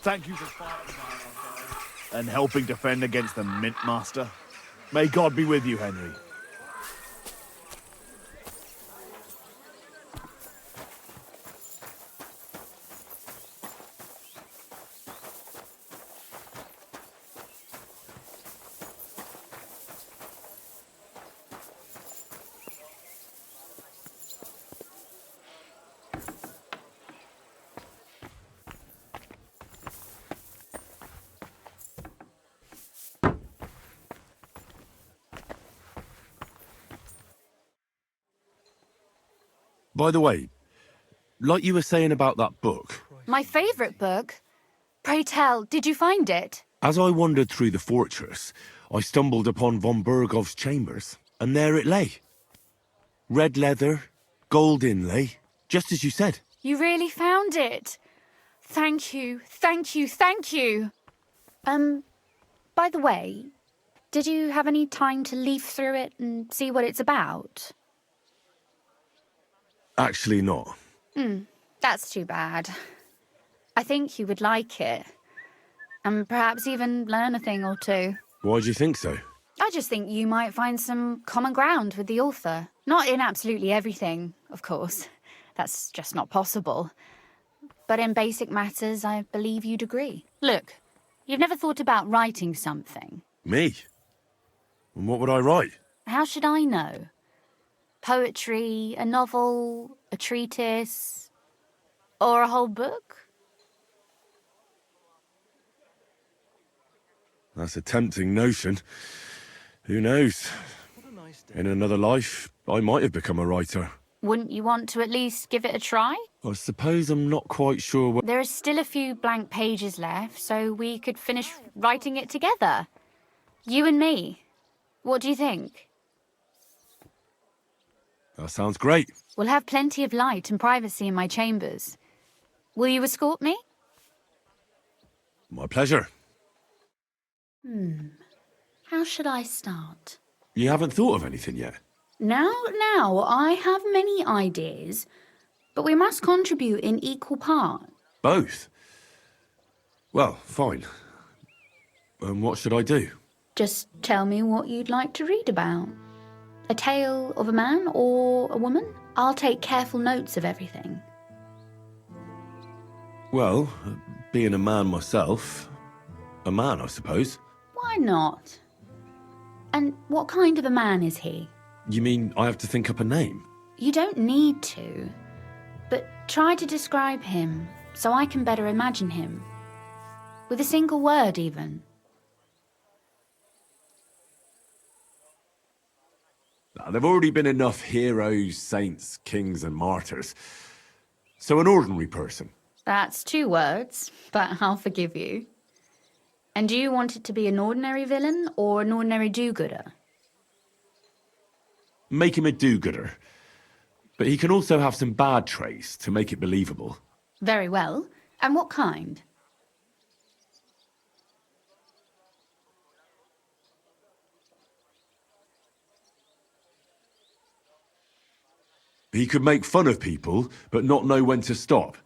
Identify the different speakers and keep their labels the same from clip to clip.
Speaker 1: thank you for fighting by our side and helping defend against the Mint Master. May God be with you, Henry.
Speaker 2: By the way, like you were saying about that book...
Speaker 3: My favourite book? Pray tell, did you find it?
Speaker 2: As I wandered through the fortress, I stumbled upon von Bergov's chambers, and there it lay. Red leather, gold inlay, just as you said.
Speaker 3: You really found it? Thank you, thank you, thank you! By the way, did you have any time to leaf through it and see what it's about?
Speaker 2: Actually not.
Speaker 3: That's too bad. I think you would like it. And perhaps even learn a thing or two.
Speaker 2: Why do you think so?
Speaker 3: I just think you might find some common ground with the author. Not in absolutely everything, of course. That's just not possible. But in basic matters, I believe you'd agree. Look, you've never thought about writing something.
Speaker 2: Me? And what would I write?
Speaker 3: How should I know? Poetry, a novel, a treatise, or a whole book?
Speaker 2: That's a tempting notion. Who knows? In another life, I might have become a writer.
Speaker 3: Wouldn't you want to at least give it a try?
Speaker 2: I suppose I'm not quite sure what...
Speaker 3: There are still a few blank pages left, so we could finish writing it together. You and me. What do you think?
Speaker 2: That sounds great.
Speaker 3: We'll have plenty of light and privacy in my chambers. Will you escort me?
Speaker 2: My pleasure.
Speaker 3: How should I start?
Speaker 2: You haven't thought of anything yet?
Speaker 3: Now, I have many ideas, but we must contribute in equal part.
Speaker 2: Both? Well, fine. And what should I do?
Speaker 3: Just tell me what you'd like to read about. A tale of a man or a woman? I'll take careful notes of everything.
Speaker 2: Well, being a man myself, a man, I suppose.
Speaker 3: Why not? And what kind of a man is he?
Speaker 2: You mean I have to think up a name?
Speaker 3: You don't need to, but try to describe him so I can better imagine him. With a single word, even.
Speaker 2: There've already been enough heroes, saints, kings and martyrs. So an ordinary person.
Speaker 3: That's 2 words, but I'll forgive you. And do you want it to be an ordinary villain or an ordinary do-gooder?
Speaker 2: Make him a do-gooder. But he can also have some bad traits to make it believable.
Speaker 3: Very well. And what kind?
Speaker 2: He could make fun of people, but not know when to stop.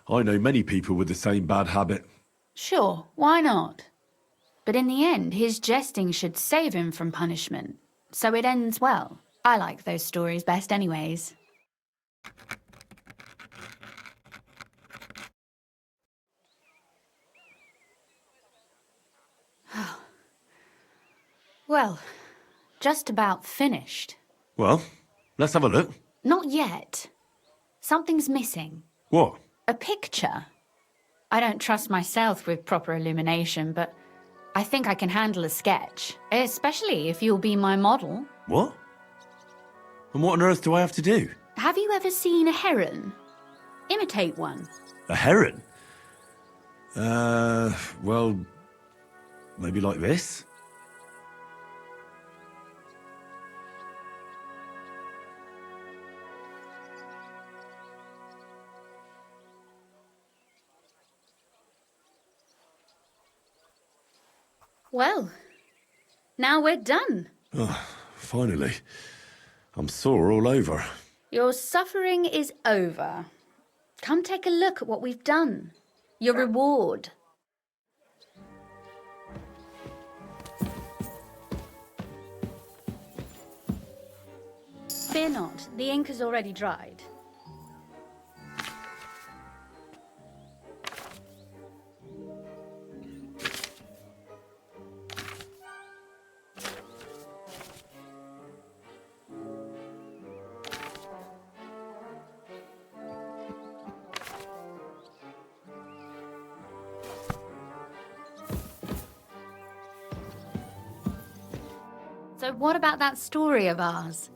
Speaker 2: I know many people with the same bad habit.
Speaker 3: Sure, why not? But in the end, his jesting should save him from punishment. So it ends well. I like those stories best anyways. Well, just about finished.
Speaker 2: Well, let's have a look.
Speaker 3: Not yet. Something's missing.
Speaker 2: What?
Speaker 3: A picture. I don't trust myself with proper illumination, but I think I can handle a sketch, especially if you'll be my model.
Speaker 2: What? And what on earth do I have to do?
Speaker 3: Have you ever seen a heron? Imitate one.
Speaker 2: A heron? Well, maybe like this?
Speaker 3: Well, now we're done.
Speaker 2: Oh, finally. I'm sore all over.
Speaker 3: Your suffering is over. Come take a look at what we've done. Your reward. Fear not, the ink has already dried. So what about that story of ours?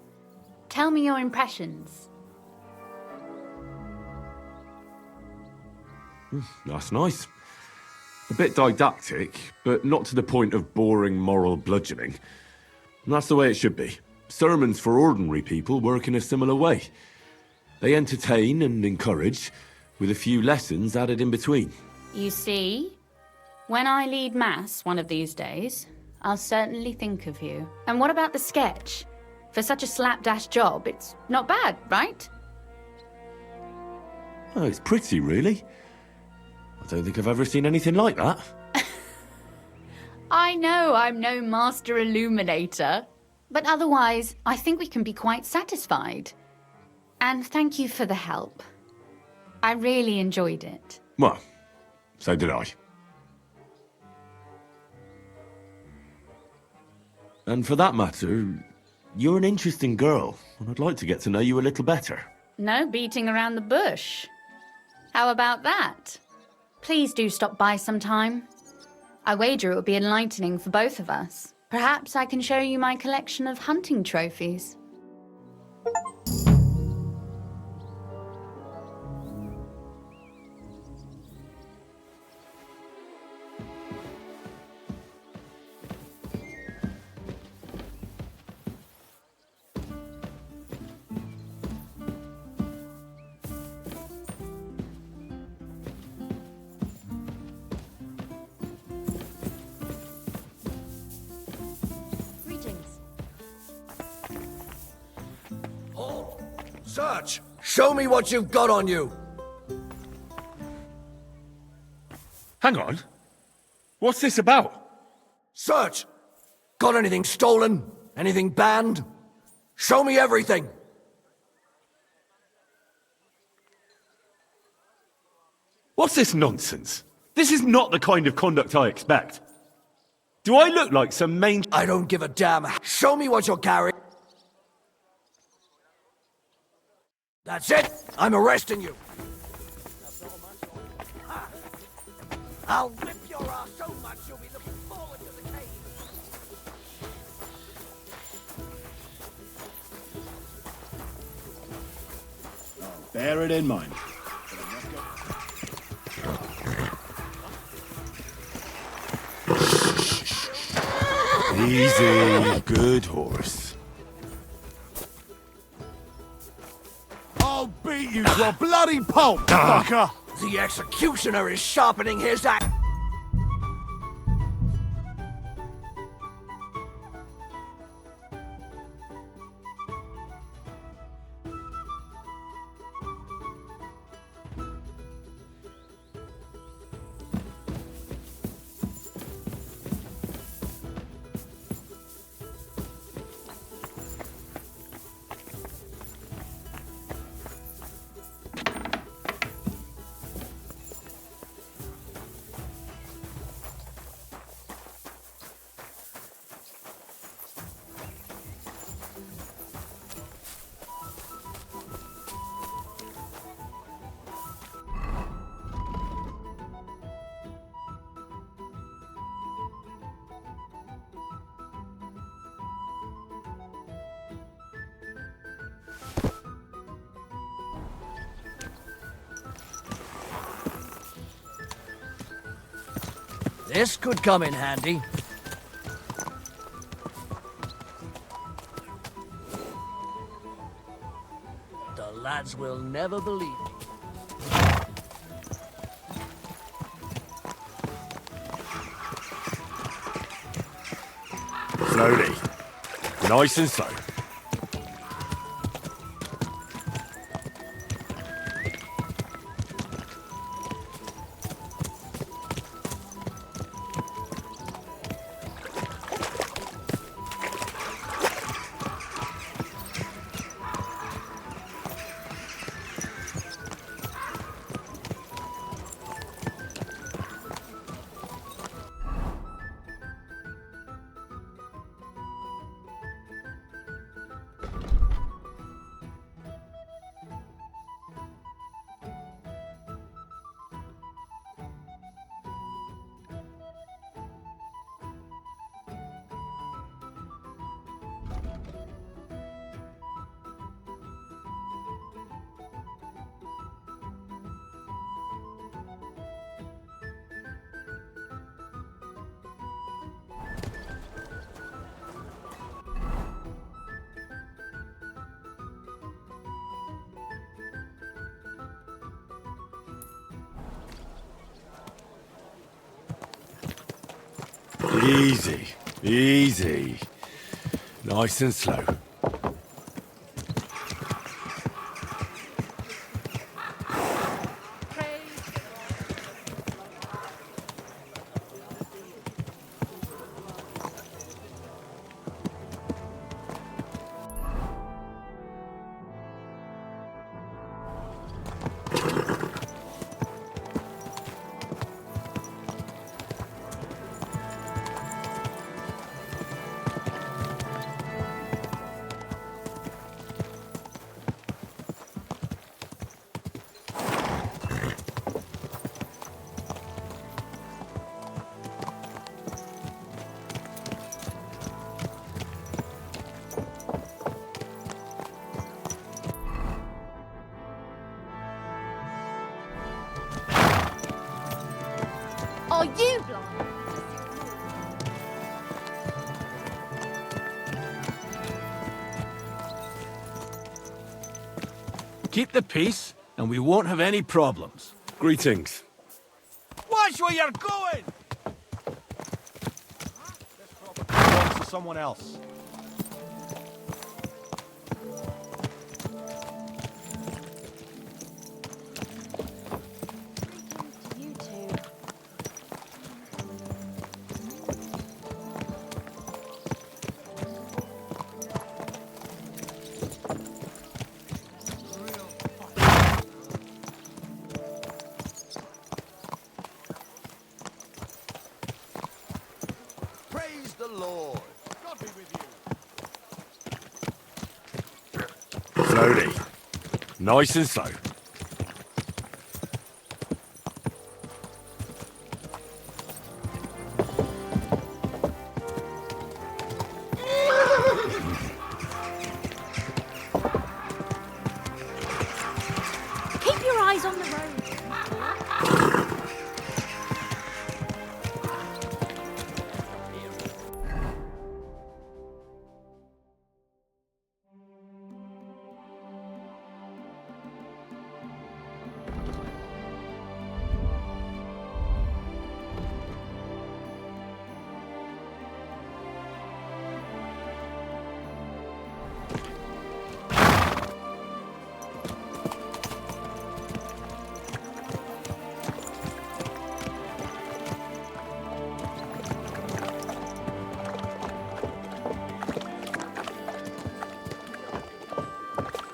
Speaker 3: Tell me your impressions.
Speaker 2: That's nice. A bit didactic, but not to the point of boring moral bludgeoning. And that's the way it should be. Sermons for ordinary people work in a similar way. They entertain and encourage, with a few lessons added in between.
Speaker 3: You see, when I lead Mass one of these days, I'll certainly think of you. And what about the sketch? For such a slapdash job, it's not bad, right?
Speaker 2: Oh, it's pretty, really. I don't think I've ever seen anything like that.
Speaker 3: I know I'm no master illuminator, but otherwise, I think we can be quite satisfied. And thank you for the help. I really enjoyed it.
Speaker 2: Well, so did I. And for that matter, you're an interesting girl, and I'd like to get to know you a little better.
Speaker 3: No beating around the bush. How about that? Please do stop by sometime. I wager it will be enlightening for both of us. Perhaps I can show you my collection of hunting trophies.
Speaker 4: Search! Show me what you've got on you!
Speaker 2: Hang on. What's this about?
Speaker 4: Search! Got anything stolen? Anything banned? Show me everything!
Speaker 2: What's this nonsense? This is not the kind of conduct I expect. Do I look like some main...
Speaker 4: I don't give a damn. Show me what you're carrying. That's it! I'm arresting you! I'll whip your ass so much you'll be looking forward to the cave!
Speaker 1: Bear it in mind.
Speaker 2: Easy, good horse.
Speaker 1: I'll beat you to a bloody pulp, fucker!
Speaker 4: The executioner is sharpening his axe! This could come in handy. The lads will never believe me.
Speaker 2: Slowly. Nice and slow. Easy, easy. Nice and slow.
Speaker 3: Are you blind?
Speaker 5: Keep the peace, and we won't have any problems.
Speaker 2: Greetings.
Speaker 5: Watch where you're going! This property belongs to someone else.
Speaker 3: You two.
Speaker 4: Praise the Lord.
Speaker 1: God be with you.
Speaker 2: Slowly. Nice and slow.
Speaker 3: Keep your eyes on the road.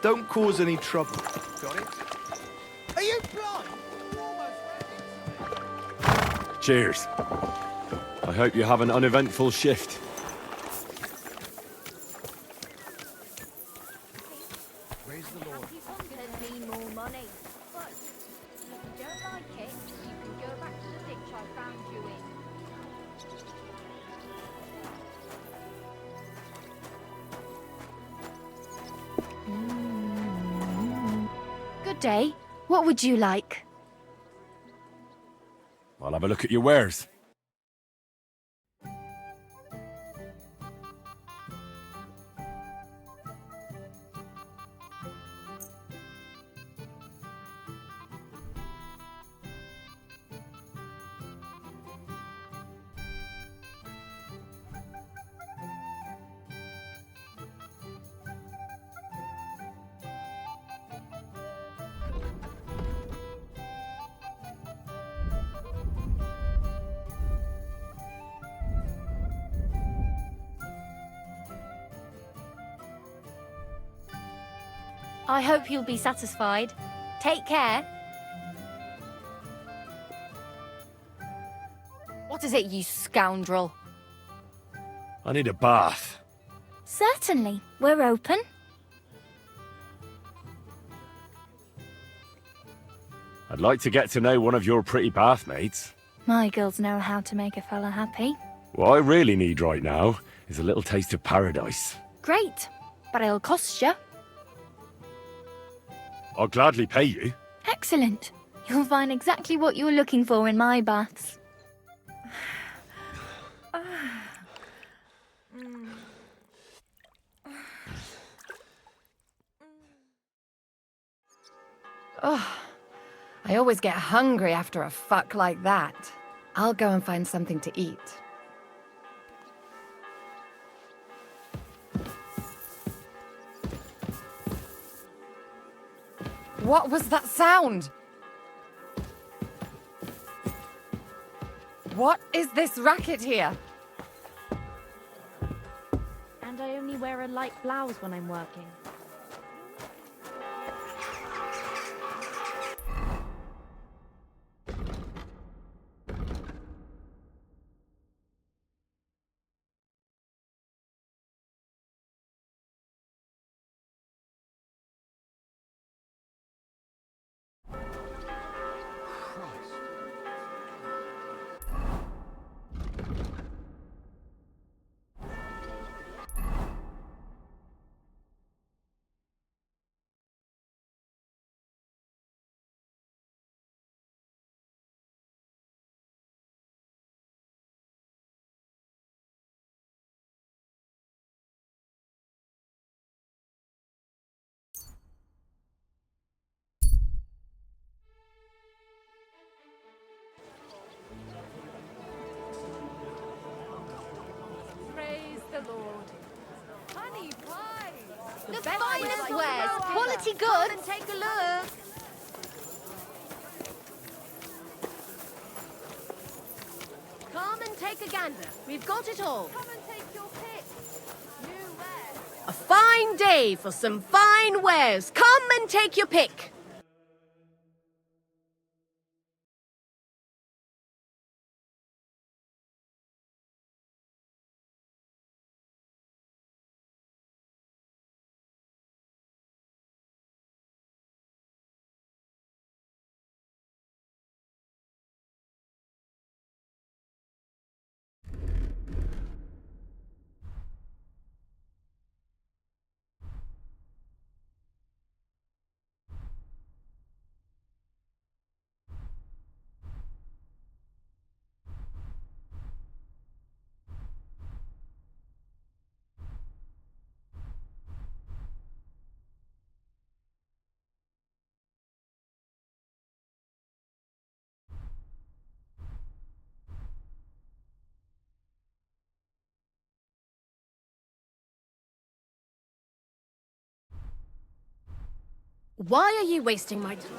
Speaker 1: Don't cause any trouble.
Speaker 4: Got it? Are you blind?
Speaker 2: Cheers. I hope you have an uneventful shift.
Speaker 4: Praise the Lord.
Speaker 3: There's me more money. But if you don't like it, you can go back to the ditch I found you in. Good day. What would you like?
Speaker 2: I'll have a look at your wares.
Speaker 3: I hope you'll be satisfied. Take care. What is it, you scoundrel?
Speaker 2: I need a bath.
Speaker 3: Certainly. We're open.
Speaker 2: I'd like to get to know one of your pretty bathmates.
Speaker 3: My girls know how to make a fella happy.
Speaker 2: What I really need right now is a little taste of paradise.
Speaker 3: Great. But it'll cost you.
Speaker 2: I'll gladly pay you.
Speaker 3: Excellent. You'll find exactly what you're looking for in my baths.
Speaker 6: Oh, I always get hungry after a fuck like that. I'll go and find something to eat. What was that sound? What is this racket here?
Speaker 7: And I only wear a light blouse when I'm working.
Speaker 6: Praise the Lord. Honey pie!
Speaker 8: The finest wares, quality goods.
Speaker 6: And take a look.
Speaker 8: Come and take a gander. We've got it all.
Speaker 6: Come and take your pick. New wares.
Speaker 8: A fine day for some fine wares. Come and take your pick. Why are you wasting my time?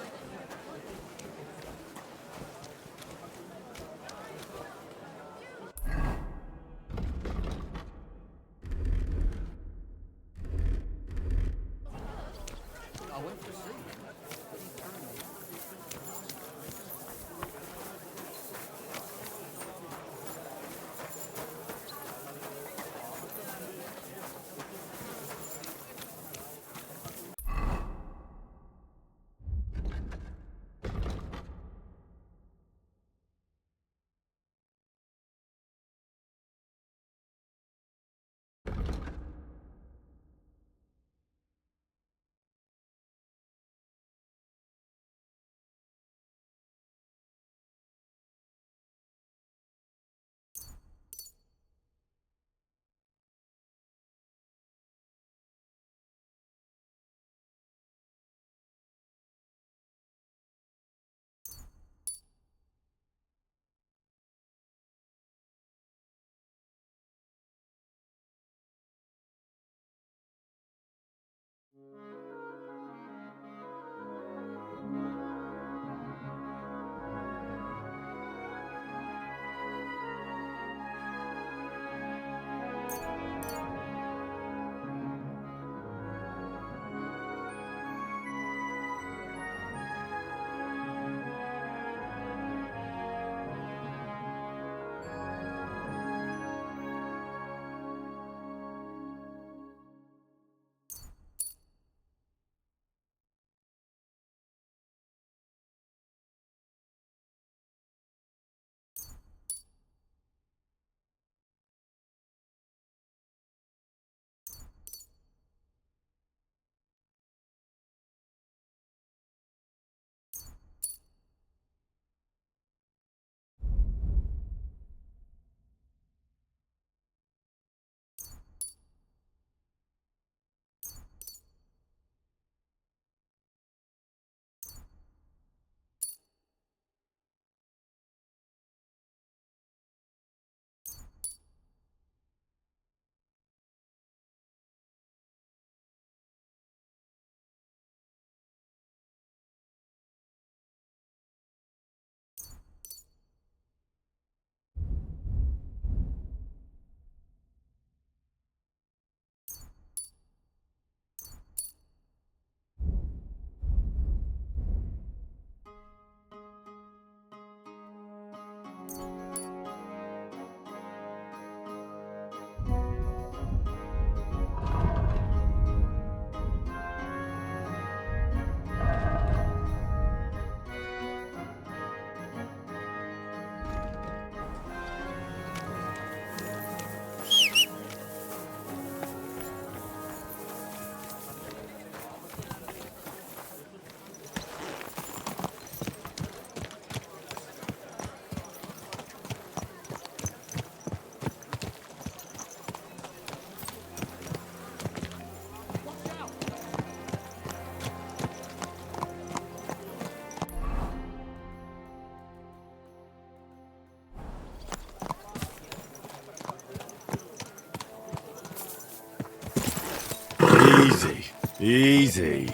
Speaker 2: Easy. Easy.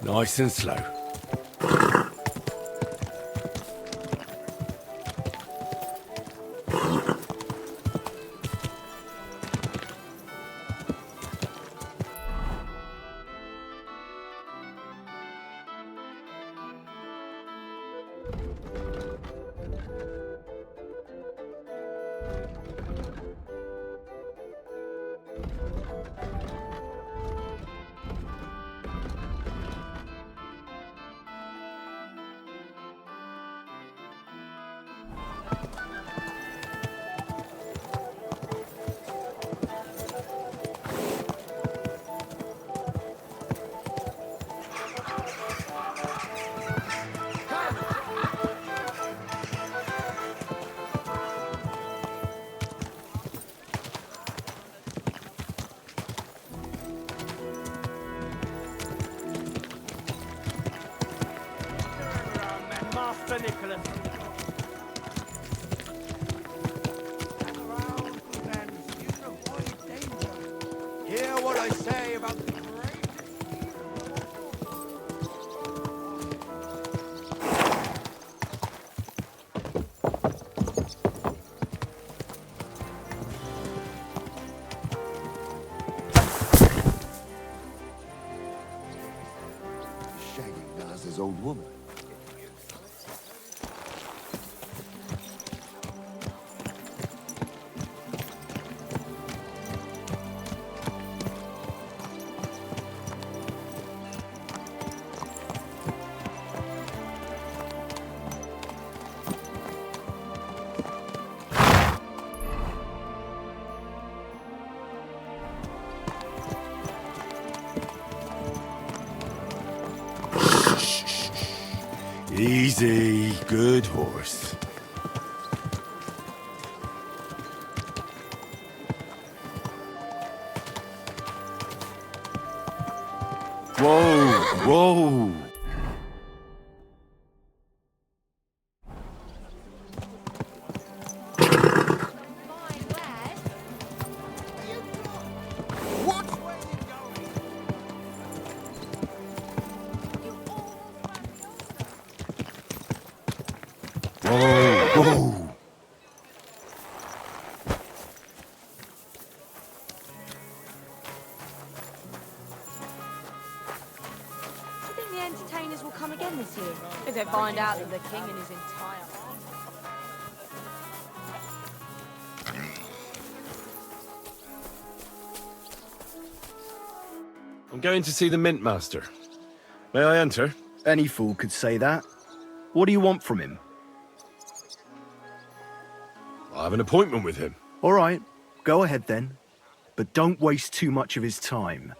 Speaker 2: Nice and slow.
Speaker 5: Master Nicholas.
Speaker 4: Hear what I say about the great...
Speaker 9: Shagging Nas's old woman.
Speaker 2: Easy. Good horse. Whoa! Whoa! Whoa!
Speaker 7: Do you think the entertainers will come again this year?
Speaker 6: If they find out that the king and his entire...
Speaker 2: I'm going to see the Mint Master. May I enter?
Speaker 10: Any fool could say that. What do you want from him?
Speaker 2: I have an appointment with him.
Speaker 10: All right, go ahead then. But don't waste too much of his time.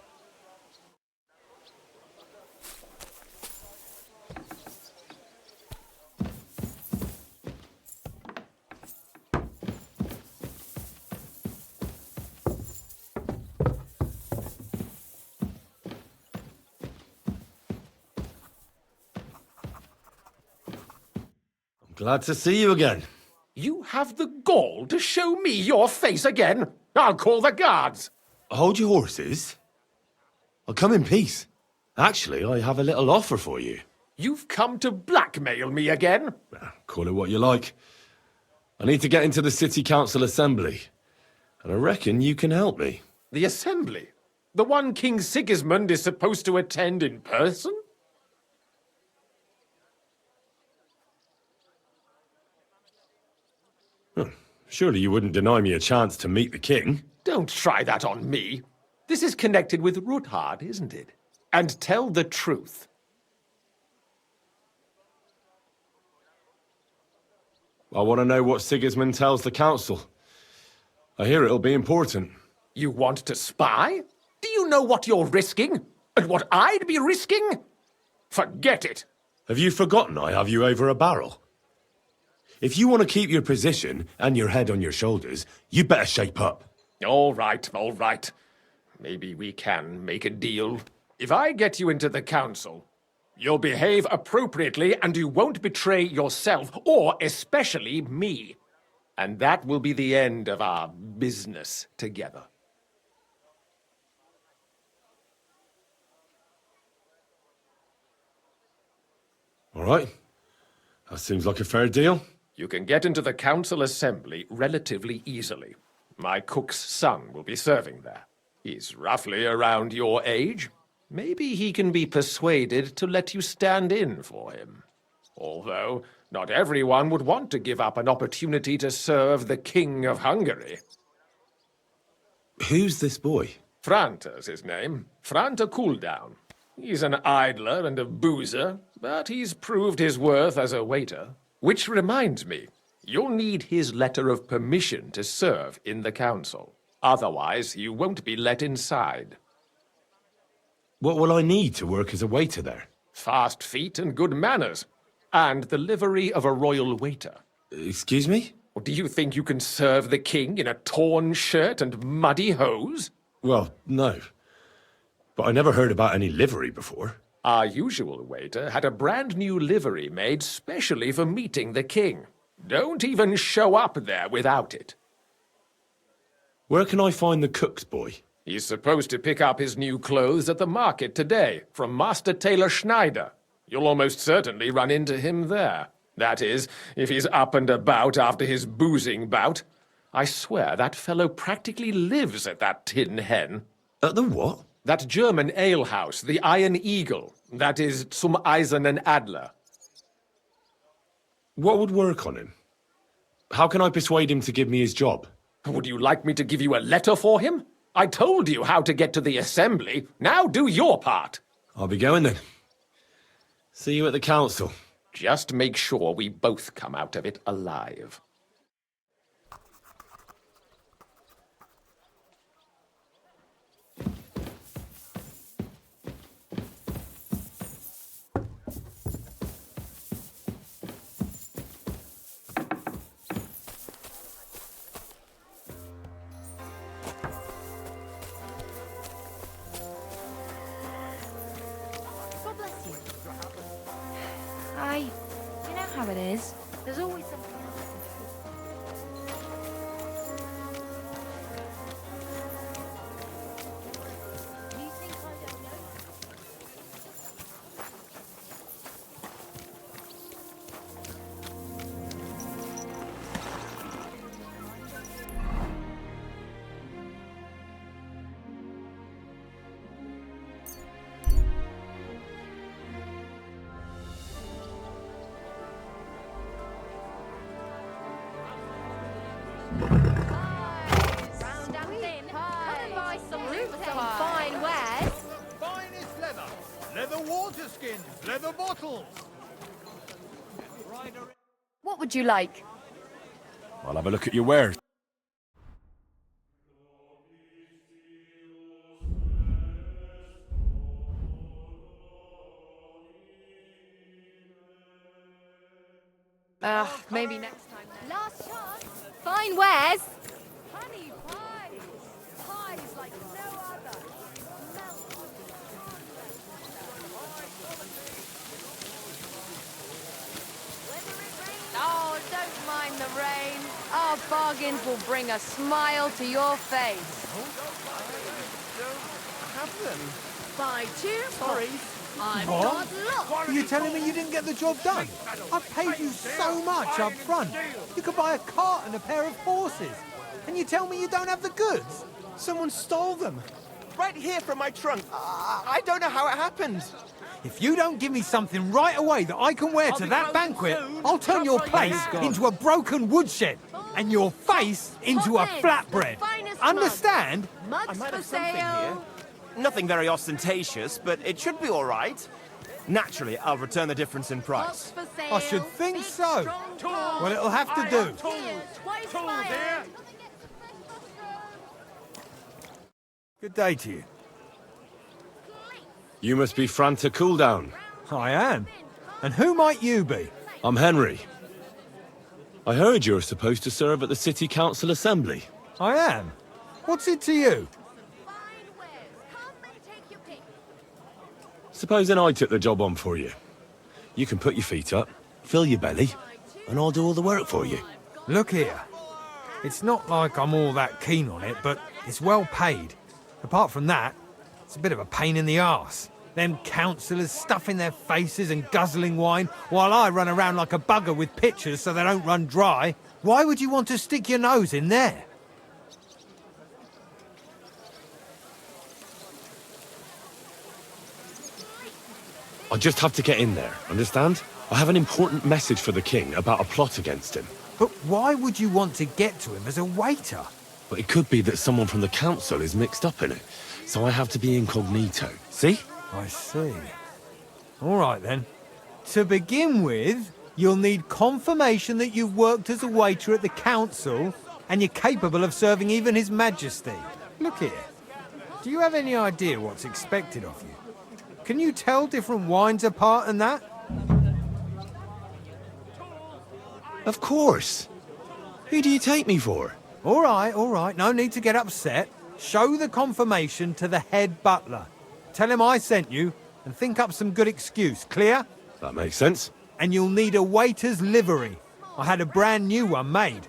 Speaker 2: Glad to see you again.
Speaker 11: You have the gall to show me your face again? I'll call the guards.
Speaker 2: Hold your horses. I'll come in peace. Actually, I have a little offer for you.
Speaker 11: You've come to blackmail me again?
Speaker 2: Call it what you like. I need to get into the City Council Assembly, and I reckon you can help me.
Speaker 11: The Assembly? The one King Sigismund is supposed to attend in person?
Speaker 2: Surely you wouldn't deny me a chance to meet the king?
Speaker 11: Don't try that on me. This is connected with Ruthard, isn't it? And tell the truth.
Speaker 2: I want to know what Sigismund tells the council. I hear it'll be important.
Speaker 11: You want to spy? Do you know what you're risking? And what I'd be risking? Forget it.
Speaker 2: Have you forgotten I have you over a barrel? If you want to keep your position and your head on your shoulders, you better shape up.
Speaker 11: All right, all right. Maybe we can make a deal. If I get you into the council, you'll behave appropriately and you won't betray yourself, or especially me. And that will be the end of our business together.
Speaker 2: All right. That seems like a fair deal.
Speaker 11: You can get into the council assembly relatively easily. My cook's son will be serving there. He's roughly around your age. Maybe he can be persuaded to let you stand in for him. Although, not everyone would want to give up an opportunity to serve the King of Hungary.
Speaker 2: Who's this boy?
Speaker 11: Franta's his name. Franta Cooldown. He's an idler and a boozer, but he's proved his worth as a waiter. Which reminds me, you'll need his letter of permission to serve in the council. Otherwise, you won't be let inside.
Speaker 2: What will I need to work as a waiter there?
Speaker 11: Fast feet and good manners. And the livery of a royal waiter.
Speaker 2: Excuse me?
Speaker 11: Or do you think you can serve the king in a torn shirt and muddy hose?
Speaker 2: Well, no. But I never heard about any livery before.
Speaker 11: Our usual waiter had a brand new livery made specially for meeting the king. Don't even show up there without it.
Speaker 2: Where can I find the cook's boy?
Speaker 11: He's supposed to pick up his new clothes at the market today from Master Tailor Schneider. You'll almost certainly run into him there. That is, if he's up and about after his boozing bout. I swear that fellow practically lives at that Tin Hen.
Speaker 2: At the what?
Speaker 11: That German alehouse, the Iron Eagle. That is Zum Eisernen Adler.
Speaker 2: What would work on him? How can I persuade him to give me his job?
Speaker 11: Would you like me to give you a letter for him? I told you how to get to the assembly. Now do your part.
Speaker 2: I'll be going then. See you at the council.
Speaker 11: Just make sure we both come out of it alive.
Speaker 3: Hi. You know how it is. There's always something else. You think I don't know?
Speaker 6: Round and thin. Come and buy something for some fine wares.
Speaker 1: Finest leather. Leather water skins. Leather bottles.
Speaker 3: What would you like?
Speaker 5: I'll have a look at your wares.
Speaker 6: Maybe next time then. Last chance. Fine wares. Honey pies. Pies like no other. Oh, don't mind the rain. Our bargains will bring a smile to your face. Buy two. Sorry. I've got lots.
Speaker 12: Are you telling me you didn't get the job done? I paid you so much up front. You could buy a cart and a pair of horses. And you tell me you don't have the goods? Someone stole them.
Speaker 13: Right here from my trunk. I don't know how it happened.
Speaker 12: If you don't give me something right away that I can wear to that banquet, I'll turn your place into a broken woodshed and your face into a flatbread. Understand?
Speaker 13: I might have something here. Nothing very ostentatious, but it should be all right. Naturally, I'll return the difference in price.
Speaker 12: I should think so. Well, it'll have to do. Good day to you.
Speaker 2: You must be Franta Cooldown.
Speaker 12: I am. And who might you be?
Speaker 2: I'm Henry. I heard you're supposed to serve at the City Council Assembly.
Speaker 12: I am. What's it to you?
Speaker 2: Supposing I took the job on for you. You can put your feet up, fill your belly, and I'll do all the work for you.
Speaker 12: Look here. It's not like I'm all that keen on it, but it's well paid. Apart from that, it's a bit of a pain in the arse. Them councillors stuffing their faces and guzzling wine, while I run around like a bugger with pitchers so they don't run dry. Why would you want to stick your nose in there?
Speaker 2: I just have to get in there, understand? I have an important message for the king about a plot against him.
Speaker 12: But why would you want to get to him as a waiter?
Speaker 2: But it could be that someone from the council is mixed up in it, so I have to be incognito. See?
Speaker 12: I see. All right, then. To begin with, you'll need confirmation that you've worked as a waiter at the council and you're capable of serving even His Majesty. Look here. Do you have any idea what's expected of you? Can you tell different wines apart and that?
Speaker 2: Of course. Who do you take me for?
Speaker 12: All right. No need to get upset. Show the confirmation to the head butler. Tell him I sent you and think up some good excuse. Clear?
Speaker 2: That makes sense.
Speaker 12: And you'll need a waiter's livery. I had a brand new one made.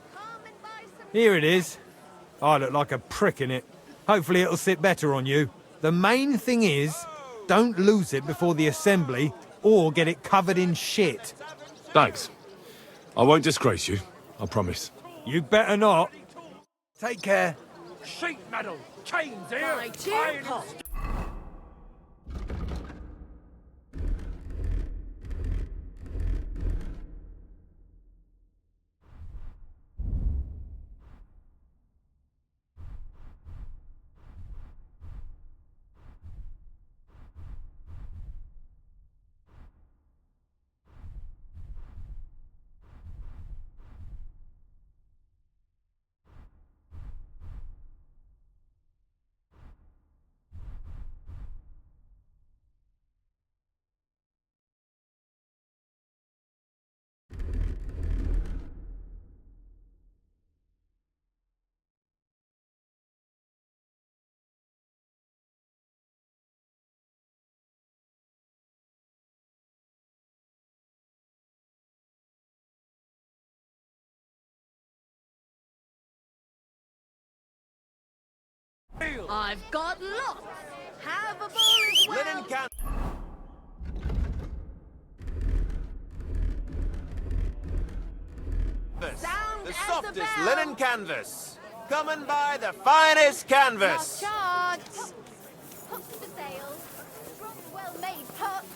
Speaker 12: Here it is. I look like a prick in it. Hopefully it'll sit better on you. The main thing is, don't lose it before the assembly or get it covered in shit.
Speaker 2: Thanks. I won't disgrace you, I promise.
Speaker 12: You better not. Take care.
Speaker 5: Sheet metal! Chains here!
Speaker 8: My dear Pop. I've got lots. Have a ball as well.
Speaker 13: Linen can...
Speaker 8: Sound
Speaker 13: The
Speaker 8: as
Speaker 13: softest
Speaker 8: a bell.
Speaker 13: linen canvas. Come and buy the finest canvas.
Speaker 6: Last chance. Pots for sale. Strong, well-made pots.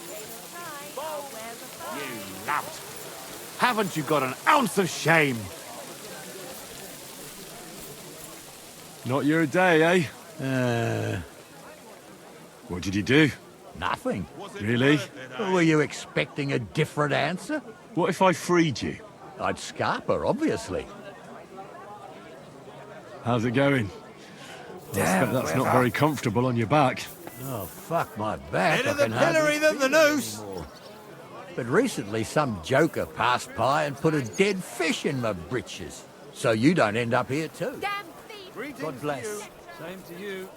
Speaker 6: They will try. I'll wear the fur.
Speaker 1: You lout! Haven't you got an ounce of shame?
Speaker 2: Not your day, eh? What did you do?
Speaker 14: Nothing.
Speaker 2: Really?
Speaker 14: Were you expecting a different answer?
Speaker 2: What if I freed you?
Speaker 14: I'd scarp her, obviously.
Speaker 2: How's it going? I expect that's not very comfortable on your back.
Speaker 14: Oh, fuck my back.
Speaker 12: Better the pillory than the noose.
Speaker 14: But recently some joker passed by and put a dead fish in my britches. So you don't end up here too.
Speaker 6: Damn thief.
Speaker 14: God bless.
Speaker 5: Same to you.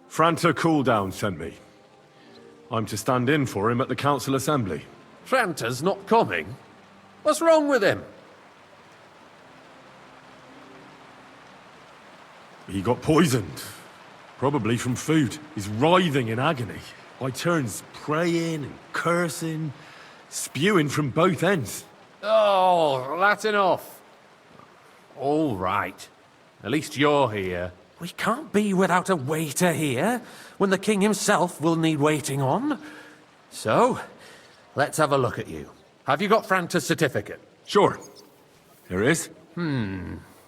Speaker 2: Franta Cooldown sent me. I'm to stand in for him at the council assembly.
Speaker 11: Franta's not coming? What's wrong with him?
Speaker 2: He got poisoned. Probably from food. He's writhing in agony. By turns praying and cursing, spewing from both ends.
Speaker 11: Oh, that's enough. All right. At least you're here.
Speaker 15: We can't be without a waiter here, when the king himself will need waiting on.
Speaker 11: So, let's have a look at you. Have you got Franta's certificate?
Speaker 2: Sure. Here it is.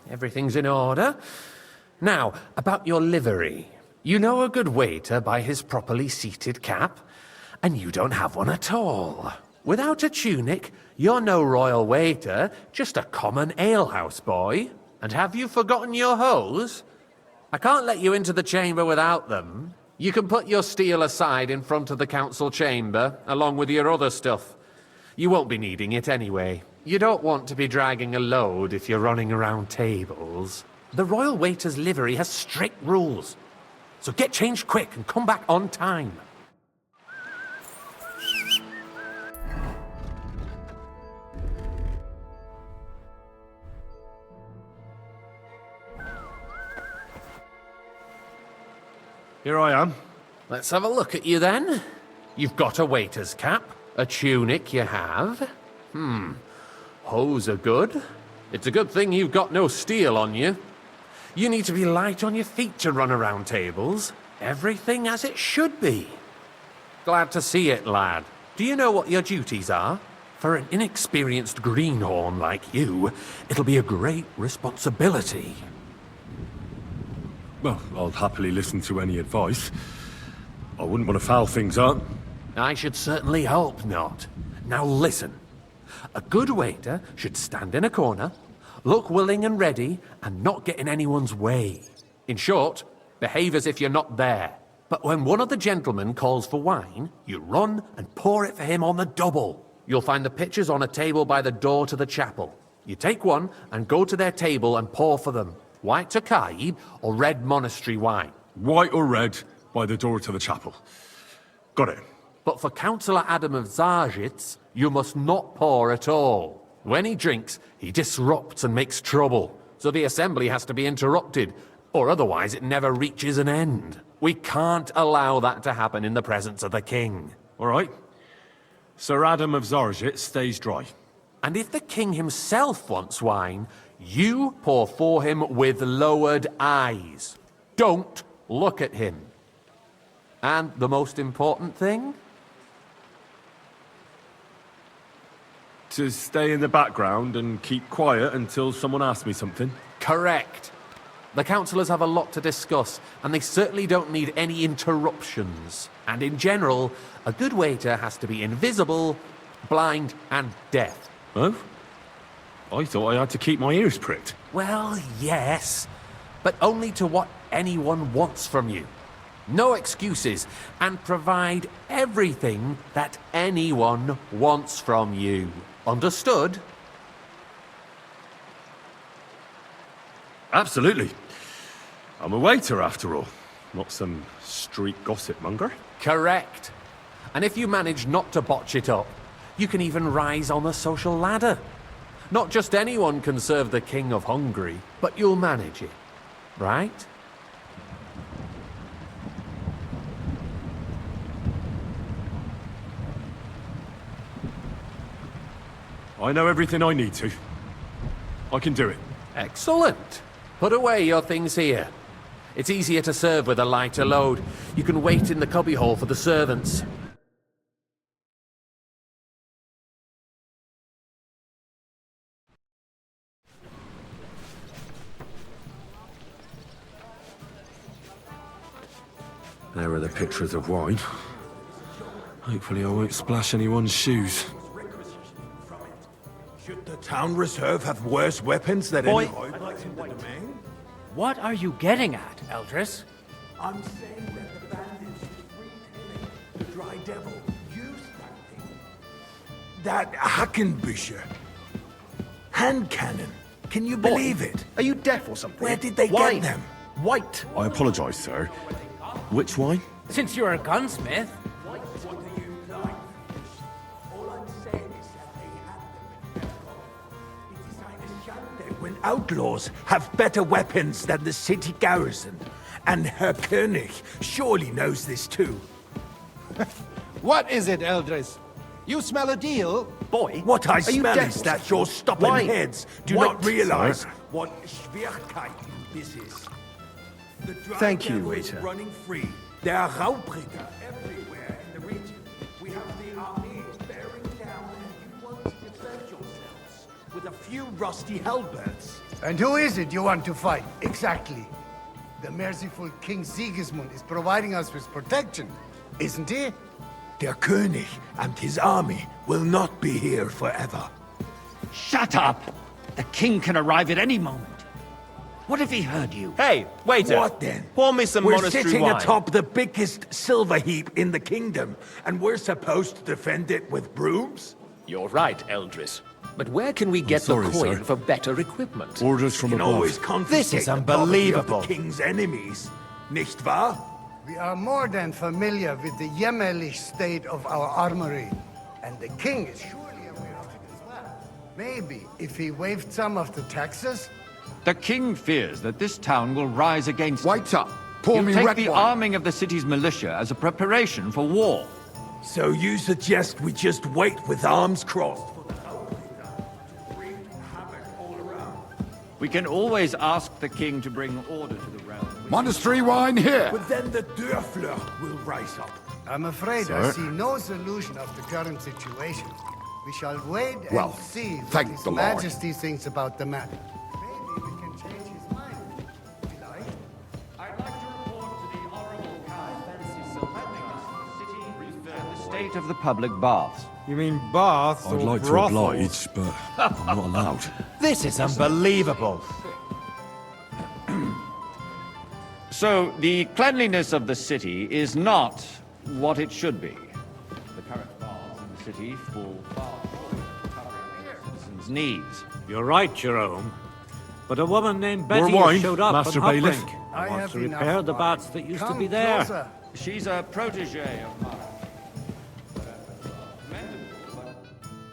Speaker 11: Everything's in order. Now, about your livery. You know a good waiter by his properly seated cap, and you don't have one at all. Without a tunic, you're no royal waiter, just a common alehouse boy. And have you forgotten your hose? I can't let you into the chamber without them. You can put your steel aside in front of the council chamber, along with your other stuff. You won't be needing it anyway. You don't want to be dragging a load if you're running around tables. The royal waiter's livery has strict rules. So get changed quick and come back on time.
Speaker 2: Here I am.
Speaker 15: Let's have a look at you then. You've got a waiter's cap, a tunic you have. Hose are good. It's a good thing you've got no steel on you. You need to be light on your feet to run around tables. Everything as it should be. Glad to see it, lad. Do you know what your duties are? For an inexperienced greenhorn like you, it'll be a great responsibility.
Speaker 2: Well, I'll happily listen to any advice. I wouldn't want to foul things up.
Speaker 15: I should certainly hope not. Now listen. A good waiter should stand in a corner, look willing and ready, and not get in anyone's way. In short, behave as if you're not there. But when one of the gentlemen calls for wine, you run and pour it for him on the double. You'll find the pitchers on a table by the door to the chapel. You take one and go to their table and pour for them. White Tokaib or red monastery wine.
Speaker 2: White or red, by the door to the chapel. Got it.
Speaker 15: But for Councillor Adam of Zarzhitz, you must not pour at all. When he drinks, he disrupts and makes trouble. So the assembly has to be interrupted, or otherwise it never reaches an end. We can't allow that to happen in the presence of the king.
Speaker 2: All right. Sir Adam of Zarzhitz stays dry.
Speaker 15: And if the king himself wants wine, you pour for him with lowered eyes. Don't look at him. And the most important thing?
Speaker 2: To stay in the background and keep quiet until someone asks me something?
Speaker 15: Correct. The councillors have a lot to discuss, and they certainly don't need any interruptions. And in general, a good waiter has to be invisible, blind, and deaf.
Speaker 2: Oh? I thought I had to keep my ears pricked.
Speaker 15: Well, yes, but only to what anyone wants from you. No excuses, and provide everything that anyone wants from you. Understood?
Speaker 2: Absolutely. I'm a waiter, after all. Not some street gossip monger.
Speaker 15: Correct. And if you manage not to botch it up, you can even rise on the social ladder. Not just anyone can serve the King of Hungary, but you'll manage it. Right?
Speaker 2: I know everything I need to. I can do it.
Speaker 15: Excellent. Put away your things here. It's easier to serve with a lighter load. You can wait in the cubbyhole for the servants.
Speaker 2: There are the pictures of wine. Hopefully I won't splash anyone's shoes.
Speaker 16: Should the town reserve have worse weapons than
Speaker 5: Boy.
Speaker 16: any hoybites in the domain?
Speaker 5: What are you getting at, Eldris?
Speaker 16: I'm saying that the bandits should free Tilly, the dry devil, use that thing. That Hackenbücher. Hand cannon. Can you believe it?
Speaker 10: Are you deaf or something?
Speaker 16: Where did they
Speaker 10: Wine.
Speaker 16: get them?
Speaker 10: White.
Speaker 2: I apologise, sir. Which wine?
Speaker 5: Since you're a gunsmith.
Speaker 16: What do you like? All I'm saying is that they have them in It is eine Schande when outlaws have better weapons than the city garrison. And Herr König surely knows this too.
Speaker 17: What is it, Eldris? You smell a deal?
Speaker 10: Boy,
Speaker 16: What I
Speaker 10: are you
Speaker 16: smell
Speaker 10: deaf
Speaker 16: is
Speaker 10: or
Speaker 16: that
Speaker 10: something?
Speaker 16: your stubborn
Speaker 10: Wine.
Speaker 16: heads do
Speaker 10: White.
Speaker 16: not realize
Speaker 2: Sir.
Speaker 16: what Schwierigkeiten this is. The dry
Speaker 10: Thank you,
Speaker 16: devil is
Speaker 10: waiter.
Speaker 16: running free. There are Raubringer everywhere in the region. We have the army bearing down, and you want to defend yourselves with a few rusty halberds.
Speaker 17: And who is it you want to fight, exactly? The merciful King Sigismund is providing us with protection, isn't he?
Speaker 16: Der König and his army will not be here forever.
Speaker 5: Shut up! The king can arrive at any moment. What if he heard you?
Speaker 13: Hey, waiter.
Speaker 16: What then?
Speaker 13: Pour me some
Speaker 16: We're
Speaker 13: monastery
Speaker 16: sitting
Speaker 13: wine.
Speaker 16: atop the biggest silver heap in the kingdom, and we're supposed to defend it with brooms?
Speaker 11: You're right, Eldris. But where can we get
Speaker 2: sorry,
Speaker 11: the coin
Speaker 2: sir.
Speaker 11: for better equipment?
Speaker 2: Orders from
Speaker 16: You can
Speaker 2: above.
Speaker 16: always confiscate
Speaker 13: This is
Speaker 16: the property
Speaker 13: unbelievable.
Speaker 16: of the king's enemies, nicht wahr?
Speaker 17: We are more than familiar with the jämmerlich state of our armory. And the king is surely aware of it as well. Maybe if he waived some of the taxes?
Speaker 18: The king fears that this town will rise against...
Speaker 9: Wait up!
Speaker 16: Pour
Speaker 5: You
Speaker 16: me
Speaker 5: take
Speaker 16: red
Speaker 5: the
Speaker 16: wine.
Speaker 5: arming of the city's militia as a preparation for war.
Speaker 16: So you suggest we just wait with arms crossed for the Outlander to wreak havoc all around?
Speaker 5: We can always ask the king to bring order to the realm.
Speaker 16: Monastery wine here! But then the Dörfler will rise up.
Speaker 17: I'm afraid
Speaker 16: Sir?
Speaker 17: I see no solution of the current situation. We shall wait
Speaker 16: Well,
Speaker 17: and see what
Speaker 16: thank
Speaker 17: His
Speaker 16: the Lord.
Speaker 17: Majesty thinks about the matter. Maybe we can change his mind. If you like.
Speaker 5: I'd like to report to the Honorable Council and the state of the public baths.
Speaker 12: You mean baths
Speaker 2: I'd
Speaker 12: or
Speaker 2: like to
Speaker 12: brothels?
Speaker 2: oblige, but I'm not allowed.
Speaker 13: This is unbelievable.
Speaker 5: So, the cleanliness of the city is not what it should be. The current baths in the city fall far short of covering the citizens' needs.
Speaker 18: You're right, Jerome. But a woman named
Speaker 2: More
Speaker 18: Betty
Speaker 2: wine,
Speaker 18: has showed up
Speaker 2: Master
Speaker 18: on
Speaker 2: Bailiff.
Speaker 18: Uprink.
Speaker 17: I
Speaker 18: Wants
Speaker 17: have
Speaker 18: to
Speaker 17: enough
Speaker 18: repair the
Speaker 17: wine.
Speaker 18: baths that used to
Speaker 17: Come
Speaker 18: be there.
Speaker 17: closer.
Speaker 5: She's a protege of mine.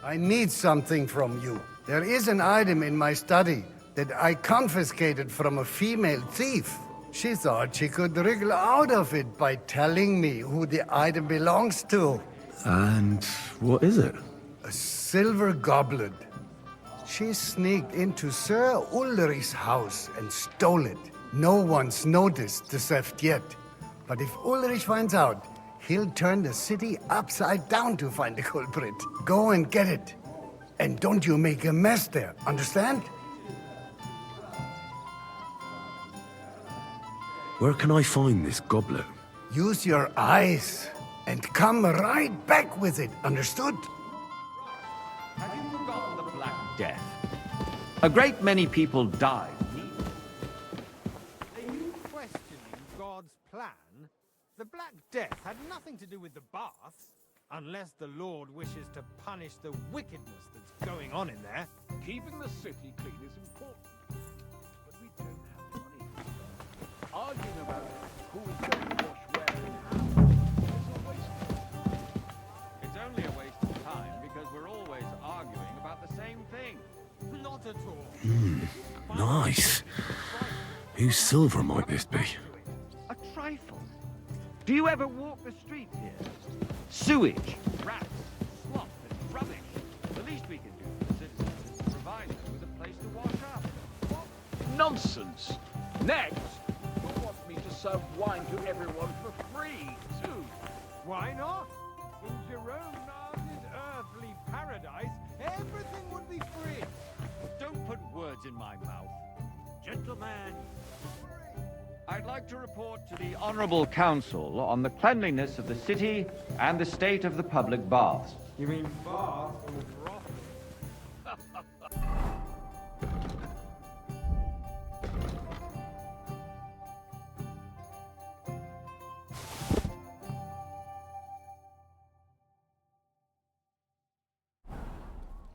Speaker 17: I need something from you. There is an item in my study that I confiscated from a female thief. She thought she could wriggle out of it by telling me who the item belongs to.
Speaker 2: And what is it?
Speaker 17: A silver goblet. She sneaked into Sir Ulrich's house and stole it. No one's noticed the theft yet. But if Ulrich finds out, he'll turn the city upside down to find the culprit. Go and get it. And don't you make a mess there, understand?
Speaker 2: Where can I find this goblet?
Speaker 17: Use your eyes and come right back with it, understood?
Speaker 5: Have you forgotten the Black Death? A great many people died.
Speaker 12: Are you questioning God's plan? The Black Death had nothing to do with the baths, unless the Lord wishes to punish the wickedness that's going on in there.
Speaker 19: Keeping the city clean is important, but we don't have money. Arguing about who's going to wash where and how is a waste of time.
Speaker 5: It's only a waste of time because we're always arguing about the same thing.
Speaker 12: Not at all.
Speaker 2: Nice. Whose silver might this be?
Speaker 5: A trifle. Do you ever walk the streets here? Sewage, rats, slop, and rubbish. The least we can do for the citizens is to provide them with a place to wash up.
Speaker 19: Nonsense! Next, you want me to serve wine to everyone for free, too.
Speaker 12: Why not? In Jerome Nas's earthly paradise, everything would be free.
Speaker 5: Don't put words in my mouth.
Speaker 18: Gentlemen,
Speaker 5: I'd like to report to the Honorable Council on the cleanliness of the city and the state of the public baths.
Speaker 12: You mean baths or brothels?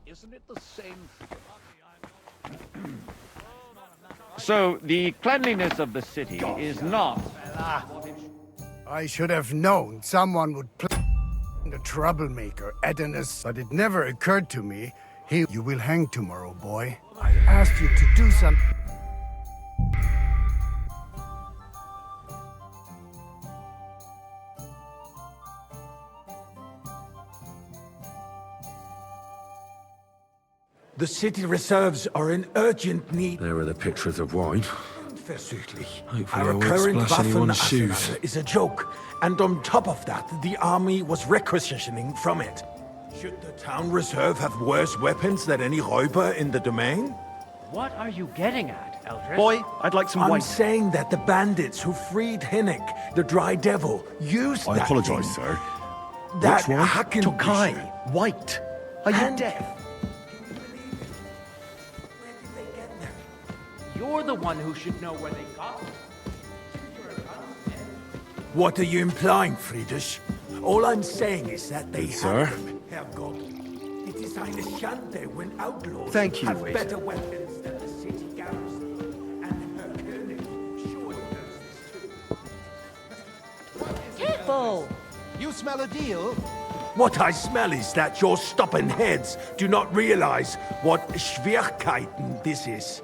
Speaker 19: Isn't it the same?
Speaker 5: So, the cleanliness of the city is not what it
Speaker 17: I should have known someone would play the troublemaker, Edinus, but it never occurred to me. You will hang tomorrow, boy. I asked you to do something.
Speaker 16: The city reserves are in urgent need.
Speaker 2: There are the pictures of wine.
Speaker 16: Versüchlich.
Speaker 2: Hopefully I
Speaker 16: Our
Speaker 2: won't
Speaker 16: current
Speaker 2: splash anyone's shoes.
Speaker 16: Waffenarsenal is a joke, and on top of that, the army was requisitioning from it. Should the town reserve have worse weapons than any Räuber in the domain?
Speaker 18: what are you getting at, Eldris?
Speaker 13: Boy, I'd like some
Speaker 16: I'm
Speaker 13: wine.
Speaker 16: saying that the bandits who freed Hinnick, the Dry Devil, used
Speaker 2: I
Speaker 16: that
Speaker 2: apologize,
Speaker 16: thing.
Speaker 2: sir.
Speaker 16: That
Speaker 2: Which one?
Speaker 16: Hacken
Speaker 13: Tokai, white. Are you deaf?
Speaker 18: You're the one who should know where they got them.
Speaker 16: What are you implying, Friedrich? All I'm saying is that they
Speaker 2: Good, sir.
Speaker 16: have them, Herrgott. It is eine Schande when outlaws
Speaker 10: Thank you,
Speaker 16: have
Speaker 10: waiter.
Speaker 16: better weapons than the city garrison. And Herr König surely knows this too.
Speaker 8: Careful!
Speaker 12: You smell a deal?
Speaker 16: What I smell is that your stubborn heads do not realize what Schwierigkeiten this is.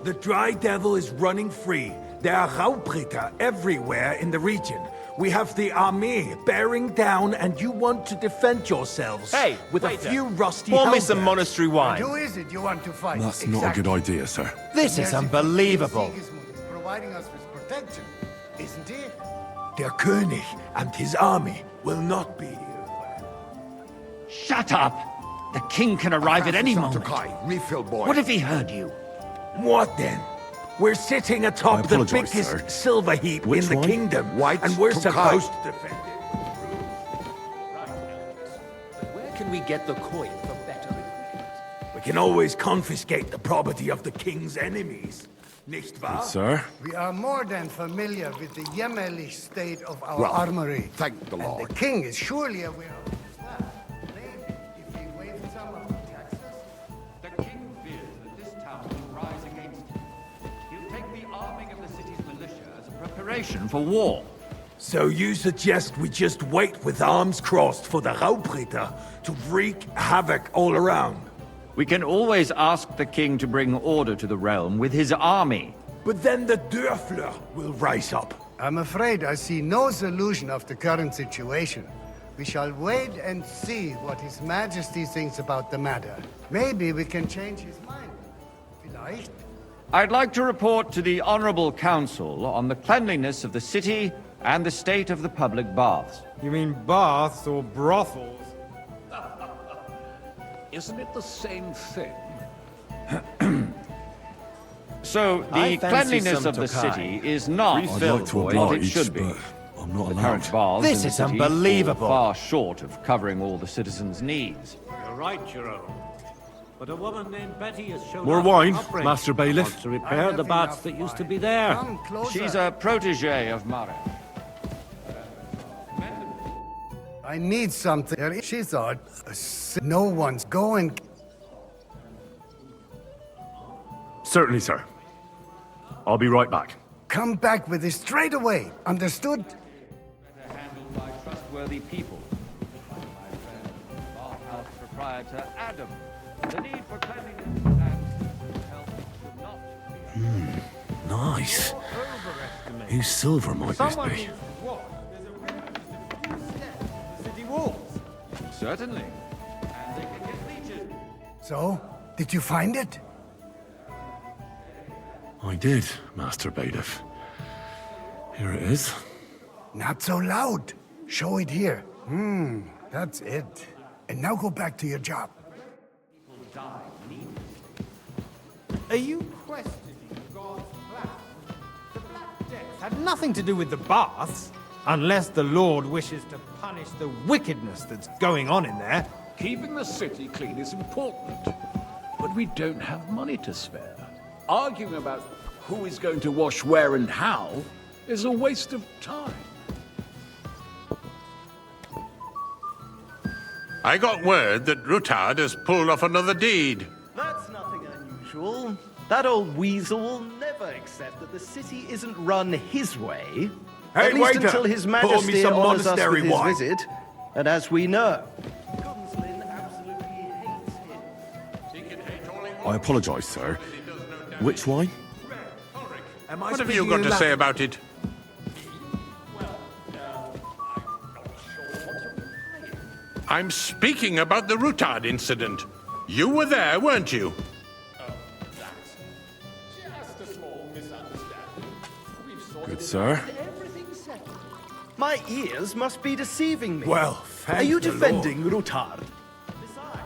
Speaker 16: The Dry Devil is running free, There are Raubritter everywhere in the region. We have the army bearing down, and you want to defend yourselves.
Speaker 13: Hey,
Speaker 16: with
Speaker 13: waiter.
Speaker 16: a few rusty
Speaker 13: Pour me some
Speaker 16: halberds.
Speaker 13: monastery wine.
Speaker 17: Who is it you want to fight?
Speaker 2: That's not a good idea, sir.
Speaker 13: This is unbelievable.
Speaker 17: Sigismund is providing us with protection, isn't he?
Speaker 16: Der König and his army will not be here.
Speaker 5: Shut up! The king can arrive at any moment.
Speaker 9: Refill, boy.
Speaker 5: What if he heard you?
Speaker 16: What then? We're sitting atop the
Speaker 2: apologize,
Speaker 16: biggest
Speaker 2: sir.
Speaker 16: silver heap
Speaker 2: Which
Speaker 16: in the
Speaker 2: one?
Speaker 16: kingdom,
Speaker 9: White
Speaker 16: and we're
Speaker 9: Tokai.
Speaker 16: supposed to defend it.
Speaker 18: Where can we get the coin for better?
Speaker 16: We can always confiscate the property of the king's enemies. Nicht wahr?
Speaker 2: Sir?
Speaker 17: We are more than familiar with the jämmerlich state of our
Speaker 9: Well,
Speaker 17: armory.
Speaker 9: thank the
Speaker 17: And
Speaker 9: Lord.
Speaker 17: the king is surely aware of it as well. Maybe if we waived some of the taxes.
Speaker 5: The king fears that this town will rise against him. He'll take the arming of the city's militia as a preparation for war.
Speaker 16: So you suggest we just wait with arms crossed for the Raubritter to wreak havoc all around?
Speaker 5: We can always ask the king to bring order to the realm with his army.
Speaker 16: But then the Dörfler will rise up.
Speaker 17: I'm afraid I see no solution of the current situation. We shall wait and see what His Majesty thinks about the matter. Maybe we can change his mind. Vielleicht.
Speaker 5: I'd like to report to the Honorable Council on the cleanliness of the city and the state of the public baths.
Speaker 12: You mean baths or brothels?
Speaker 19: Isn't it the same thing?
Speaker 5: So, the cleanliness of the city is not
Speaker 2: I'd like to
Speaker 5: what it
Speaker 2: oblige,
Speaker 5: should be.
Speaker 2: but I'm not
Speaker 5: The
Speaker 2: allowed.
Speaker 5: current baths
Speaker 13: This
Speaker 5: in the
Speaker 13: is
Speaker 5: city
Speaker 13: unbelievable.
Speaker 5: fall far short of covering all the citizens' needs.
Speaker 18: You're right, Jerome. But a woman named Betty has shown
Speaker 2: More
Speaker 18: up
Speaker 2: wine,
Speaker 18: in Upbridge.
Speaker 2: Master Bailiff.
Speaker 18: Wants to repair the baths that used to be there.
Speaker 17: Come closer.
Speaker 5: She's a protege of Mara.
Speaker 17: I need something. She thought, no one's going.
Speaker 2: Certainly, sir. I'll be right back.
Speaker 17: Come back with it straight away. Understood?
Speaker 5: Better handled by trustworthy people. Like my friend, bathhouse proprietor Adam. The need for cleanliness and health should not be
Speaker 2: Nice. Whose silver might this
Speaker 12: Someone
Speaker 2: be?
Speaker 12: needs to walk. There's a river just a few steps from the city walls.
Speaker 5: Certainly. And they can get leeches.
Speaker 17: So, did you find it?
Speaker 2: I did, Master Bailiff. Here it is.
Speaker 17: Not so loud. Show it here. That's it. And now go back to your job.
Speaker 12: Are you questioning God's plan? The Black Death had nothing to do with the baths, unless the Lord wishes to punish the wickedness that's going on in there.
Speaker 19: Keeping the city clean is important, but we don't have money to spare. Arguing about who is going to wash where and how is a waste of time.
Speaker 20: I got word that Rutard has pulled off another deed.
Speaker 21: That's nothing unusual. That old weasel will never accept that the city isn't run his way.
Speaker 16: Hey,
Speaker 21: at least
Speaker 16: waiter,
Speaker 21: until His
Speaker 16: pour me
Speaker 21: Majesty
Speaker 16: some
Speaker 21: honors us
Speaker 16: monastery
Speaker 21: with his
Speaker 16: wine.
Speaker 21: visit. And as we know, Gunslin absolutely hates him.
Speaker 2: I apologise, sir. Which wine?
Speaker 20: What have you got to say about it? I'm speaking about the Rutard incident. You were there, weren't you?
Speaker 2: Good, sir.
Speaker 21: My ears must be deceiving me.
Speaker 16: Well,
Speaker 21: are you
Speaker 16: thank the
Speaker 21: defending Rutard? Besides,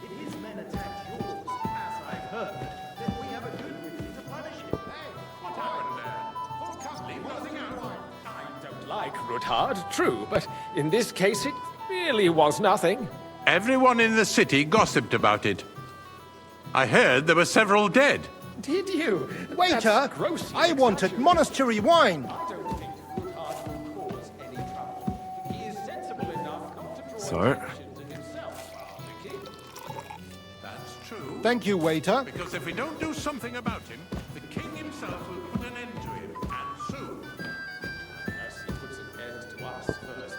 Speaker 21: if his men attacked yours, as I've heard, then we have a good reason to punish him.
Speaker 11: What happened there? Leave nothing out. I don't like Rutard, true, but in this case it really was nothing.
Speaker 20: Everyone in the city gossiped about it. I heard there were several dead.
Speaker 11: Did you?
Speaker 22: Waiter,
Speaker 11: That's grossly
Speaker 22: I wanted monastery wine.
Speaker 11: I don't think Rutard will cause any trouble. He is sensible enough not to draw
Speaker 2: Sir?
Speaker 11: attention to himself, the king.
Speaker 20: That's true.
Speaker 22: Thank you, waiter.
Speaker 20: Because if we don't do something about him, the king himself will put an end to him, and soon.
Speaker 11: Unless he puts an end to us first.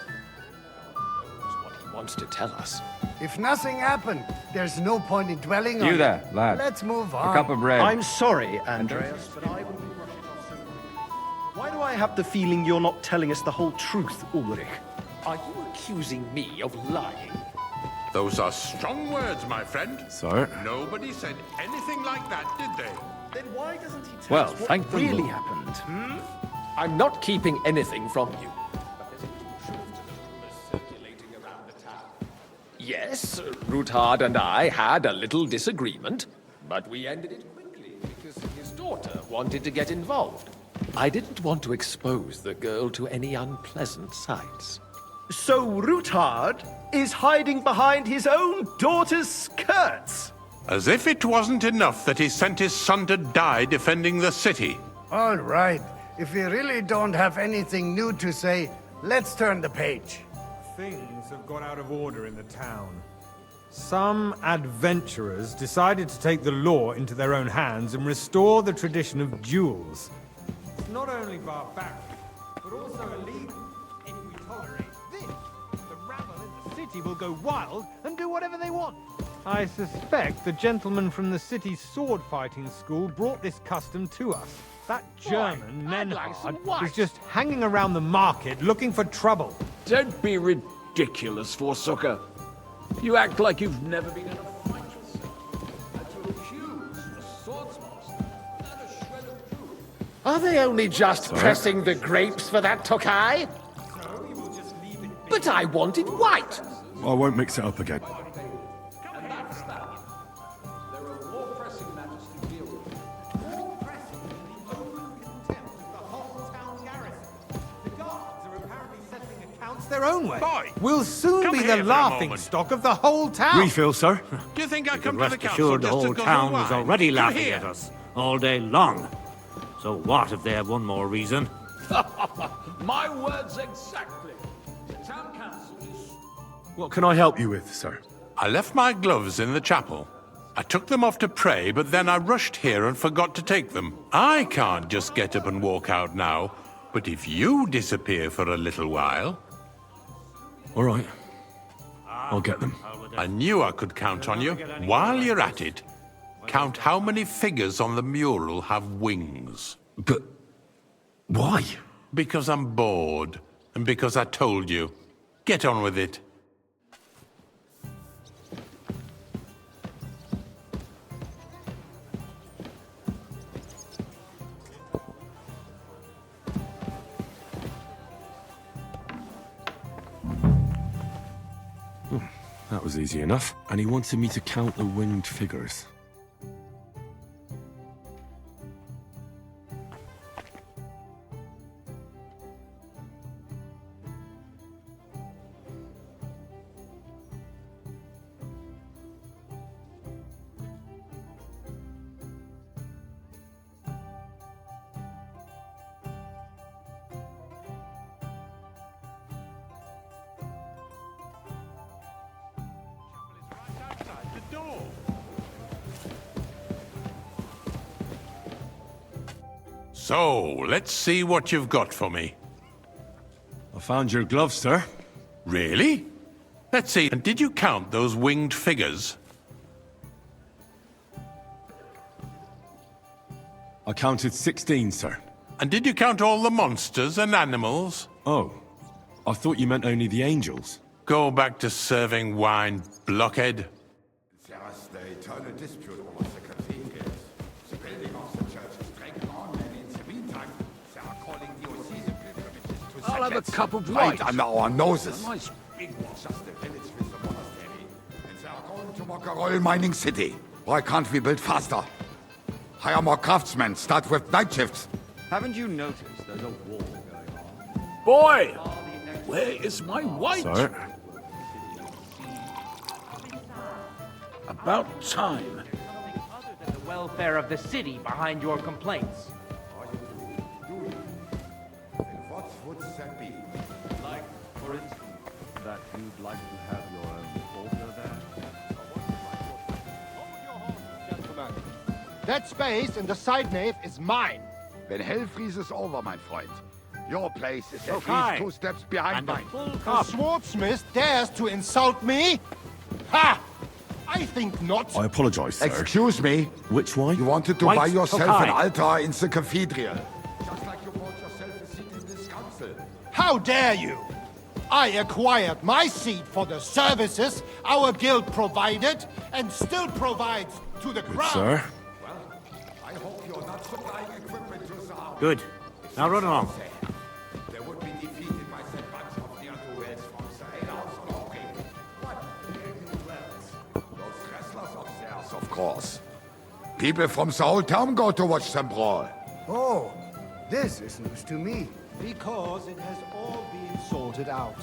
Speaker 11: Who knows what he wants to tell us.
Speaker 17: If nothing happened, there's no point in dwelling on
Speaker 5: You
Speaker 17: it.
Speaker 5: there, lad.
Speaker 17: Let's move on.
Speaker 5: A cup of bread.
Speaker 21: I'm sorry, Andreas, but I will be rushing off soon.
Speaker 10: have the feeling you're not telling us the whole truth, Ulrich.
Speaker 11: Are you accusing me of lying?
Speaker 20: Those are strong words, my friend.
Speaker 2: Sir?
Speaker 20: Nobody said anything like that, did they?
Speaker 11: Then why doesn't he tell
Speaker 5: Well,
Speaker 11: us what
Speaker 5: thank the
Speaker 11: really
Speaker 5: Lord.
Speaker 11: happened? I'm not keeping anything from you. But there's a truth to the rumors circulating around the town. Yes, Ruthard and I had a little disagreement, but we ended it quickly because his daughter wanted to get involved. I didn't want to expose the girl to any unpleasant sights.
Speaker 10: So Ruthard is hiding behind his own daughter's skirts?
Speaker 20: As if it wasn't enough that he sent his son to die defending the city.
Speaker 17: All right. If we really don't have anything new to say, let's turn the page.
Speaker 12: Things have got out of order in the town. Some adventurers decided to take the law into their own hands and restore the tradition of duels. It's not only barbaric, but also illegal. If we tolerate this, the rabble in the city will go wild and do whatever they want. I suspect the gentleman from the city's sword-fighting school brought this custom to us. That German, Nenhard, is just hanging around the market looking for trouble.
Speaker 19: Don't be ridiculous, Forsucker. You act like you've never been in a fight yourself. And to accuse a swordsmaster, not a shred of truth.
Speaker 11: Are they only just pressing the grapes for that Tokai?
Speaker 12: So you will just leave it be.
Speaker 11: But I wanted white.
Speaker 2: I won't mix it up again.
Speaker 19: And that's that. There are more pressing matters to deal with.
Speaker 12: More pressing than the open contempt of the whole town garrison. The guards are apparently settling accounts their own way.
Speaker 20: Boy,
Speaker 12: We'll soon
Speaker 20: come
Speaker 12: be
Speaker 20: here
Speaker 12: the
Speaker 20: for a
Speaker 12: laughing
Speaker 20: moment.
Speaker 12: stock of the whole town.
Speaker 2: Refill, sir.
Speaker 20: Do you think I come to the
Speaker 18: Rest
Speaker 20: council
Speaker 18: assured, the
Speaker 20: just to
Speaker 18: whole
Speaker 20: guzzle
Speaker 18: town
Speaker 20: wine?
Speaker 18: is already
Speaker 20: Come
Speaker 18: laughing
Speaker 20: here.
Speaker 18: at us all day long. So what if they have one more reason?
Speaker 19: My words exactly. The town council is...
Speaker 2: What can I help you with, sir?
Speaker 20: I left my gloves in the chapel. I took them off to pray, but then I rushed here and forgot to take them. I can't just get up and walk out now, but if you disappear for a little while...
Speaker 2: All right. I'll get them.
Speaker 20: I knew I could count on you. While you're at it, count how many figures on the mural have wings.
Speaker 2: But why?
Speaker 20: Because I'm bored, and because I told you. Get on with it.
Speaker 2: That was easy enough. And he wanted me to count the winged figures.
Speaker 20: So, let's see what you've got for me.
Speaker 2: I found your gloves, sir.
Speaker 20: Really? Let's see. And did you count those winged figures?
Speaker 2: I counted 16, sir.
Speaker 20: And did you count all the monsters and animals?
Speaker 2: Oh, I thought you meant only the angels.
Speaker 20: Go back to serving wine, blockhead.
Speaker 9: There is the eternal dispute over the cathedrals. The building of the church is dragging on, and in the meantime, they are calling diocesan pilgrimages to
Speaker 19: I'll have a
Speaker 9: Sackets
Speaker 19: cup of
Speaker 9: right
Speaker 19: white.
Speaker 9: under our noses.
Speaker 19: A nice big one.
Speaker 9: Just a village with a monastery, and they are going to mock a royal mining city. Why can't we build faster? Hire more craftsmen, start with night shifts.
Speaker 5: Haven't you noticed there's a war going on?
Speaker 19: Boy! Where is my white?
Speaker 2: Sir?
Speaker 19: About time.
Speaker 5: Nothing other than the welfare of the city behind your complaints.
Speaker 9: And what would that be?
Speaker 5: Like, for instance, that you'd like to have your own altar there?
Speaker 22: Gentlemen, that space in the side nave is mine.
Speaker 9: When hell freezes over, my friend, your place is at
Speaker 22: Okay.
Speaker 9: least 2 steps behind mine.
Speaker 22: The swordsmith dares to insult me? Ha! I think not.
Speaker 2: I apologize, sir.
Speaker 9: Excuse me?
Speaker 2: Which one?
Speaker 9: You wanted to
Speaker 22: White
Speaker 9: buy yourself
Speaker 22: Tokai.
Speaker 9: an altar in the cathedral. Just like you bought yourself a seat in
Speaker 22: How dare you? I acquired my seat for the services our guild provided and still provides to the crown.
Speaker 4: Sir?
Speaker 9: I hope you're not supplying equipment to the army.
Speaker 4: Good. Now run along.
Speaker 9: They would be defeated by the bunch of ne'er-do-wells from the alehouse glory. What ne'er-do-wells? Those wrestlers of theirs, of course. People from the whole town go to watch them brawl.
Speaker 17: Oh, this is news to me.
Speaker 22: Because it has all been sorted out.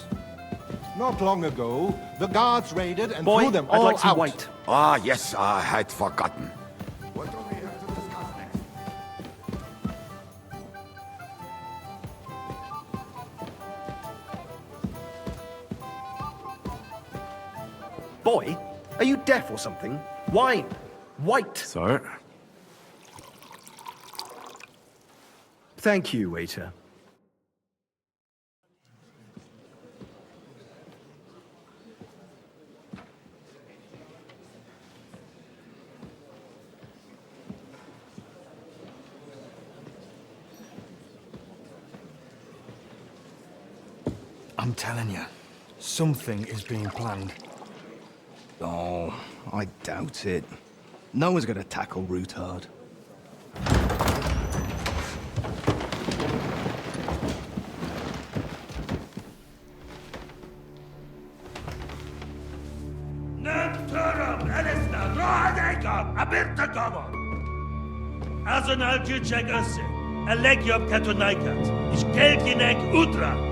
Speaker 22: Not long ago, the guards raided and threw them all out.
Speaker 9: Ah, yes, I had forgotten. What do we have to discuss next?
Speaker 10: Boy, are you deaf or something? Wine. White.
Speaker 4: Sir?
Speaker 10: Thank you, waiter.
Speaker 7: I'm telling you, something is being planned.
Speaker 10: Oh, I doubt it. No one's gonna tackle Rootard.
Speaker 23: Azonal Gyurcsek össze, a legjobb katonákat, és kelkinek útra!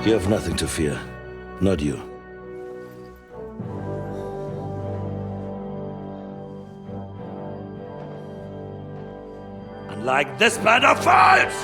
Speaker 24: You have nothing to fear. Not you.
Speaker 23: Unlike this band of fools!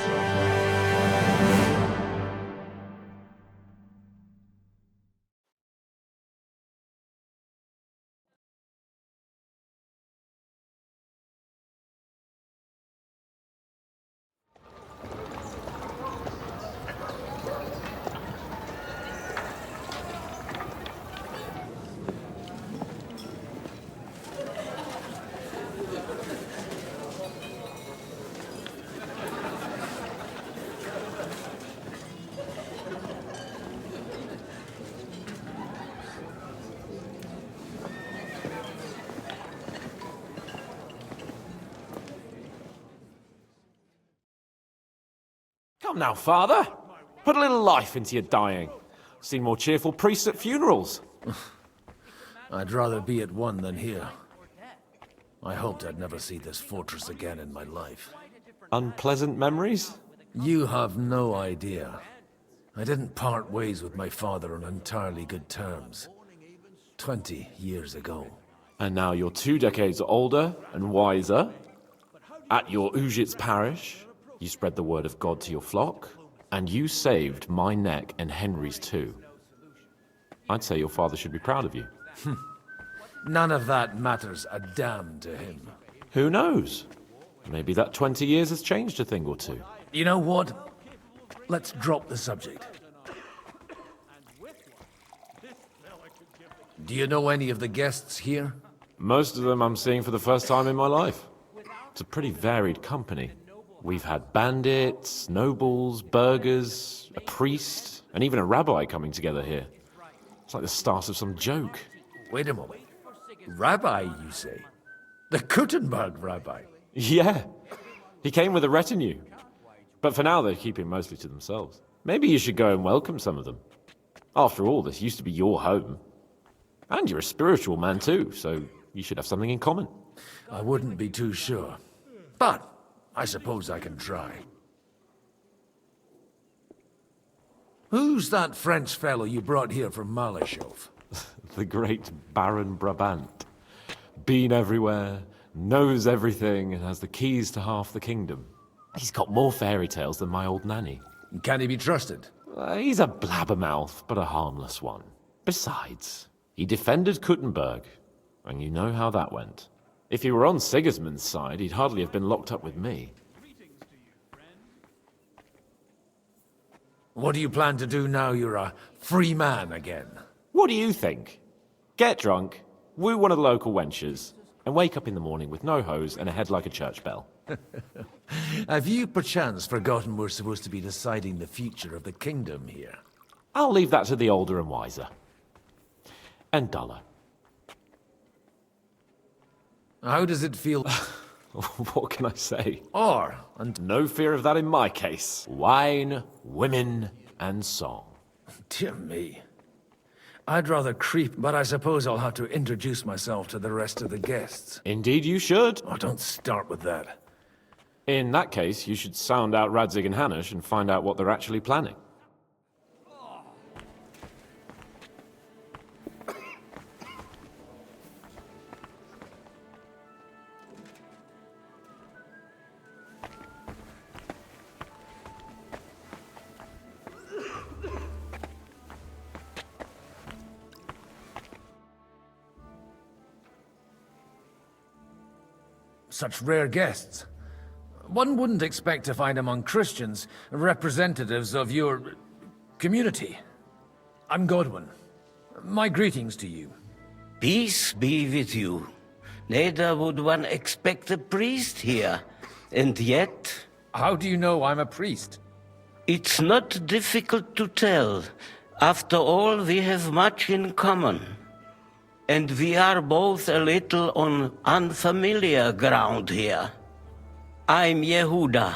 Speaker 15: Come now, Father. Put a little life into your dying. Seen more cheerful priests at funerals.
Speaker 25: I'd rather be at one than here. I hoped I'd never see this fortress again in my life.
Speaker 15: Unpleasant memories?
Speaker 25: You have no idea. I didn't part ways with my father on entirely good terms. 20 years ago.
Speaker 15: And now you're 2 decades older and wiser. At your Ujit's parish, you spread the word of God to your flock, and you saved my neck and Henry's too. I'd say your father should be proud of you.
Speaker 25: None of that matters a damn to him.
Speaker 15: Who knows? Maybe that 20 years has changed a thing or two.
Speaker 25: You know what? Let's drop the subject. Do you know any of the guests here?
Speaker 15: Most of them I'm seeing for the first time in my life. It's a pretty varied company. We've had bandits, nobles, burghers, a priest, and even a rabbi coming together here. It's like the start of some joke.
Speaker 25: Wait a moment. Rabbi, you say? The Kuttenberg rabbi?
Speaker 15: Yeah.
Speaker 1: He came with a retinue. But for now, they're keeping mostly to themselves. Maybe you should go and welcome some of them. After all, this used to be your home. And you're a spiritual man too, so you should have something in common.
Speaker 25: I wouldn't be too sure. But I suppose I can try. Who's that French fellow you brought here from Malashov?
Speaker 1: The great Baron Brabant. Been everywhere, knows everything, and has the keys to half the kingdom. He's got more fairy tales than my old nanny.
Speaker 25: Can he be trusted?
Speaker 1: He's a blabbermouth, but a harmless one. Besides, he defended Kuttenberg, and you know how that went. If he were on Sigismund's side, he'd hardly have been locked up with me.
Speaker 25: What do you plan to do now you're a free man again?
Speaker 1: What do you think? Get drunk, woo one of the local wenches, and wake up in the morning with no hose and a head like a church bell.
Speaker 25: Have you perchance forgotten we're supposed to be deciding the future of the kingdom here?
Speaker 1: I'll leave that to the older and wiser. And duller.
Speaker 25: How does it feel?
Speaker 1: What can I say?
Speaker 25: And
Speaker 1: no fear of that in my case. Wine, women, and song.
Speaker 25: Dear me. I'd rather creep, but I suppose I'll have to introduce myself to the rest of the guests.
Speaker 1: Indeed you should.
Speaker 25: Oh, don't start with that.
Speaker 1: In that case, you should sound out Radzig and Hanush and find out what they're actually planning.
Speaker 25: Such rare guests. One wouldn't expect to find among Christians representatives of your community. I'm Godwin. My greetings to you.
Speaker 3: Peace be with you. Neither would one expect a priest here, and yet...
Speaker 25: How do you know I'm a priest?
Speaker 3: It's not difficult to tell. After all, we have much in common. And we are both a little on unfamiliar ground here. I'm Yehuda,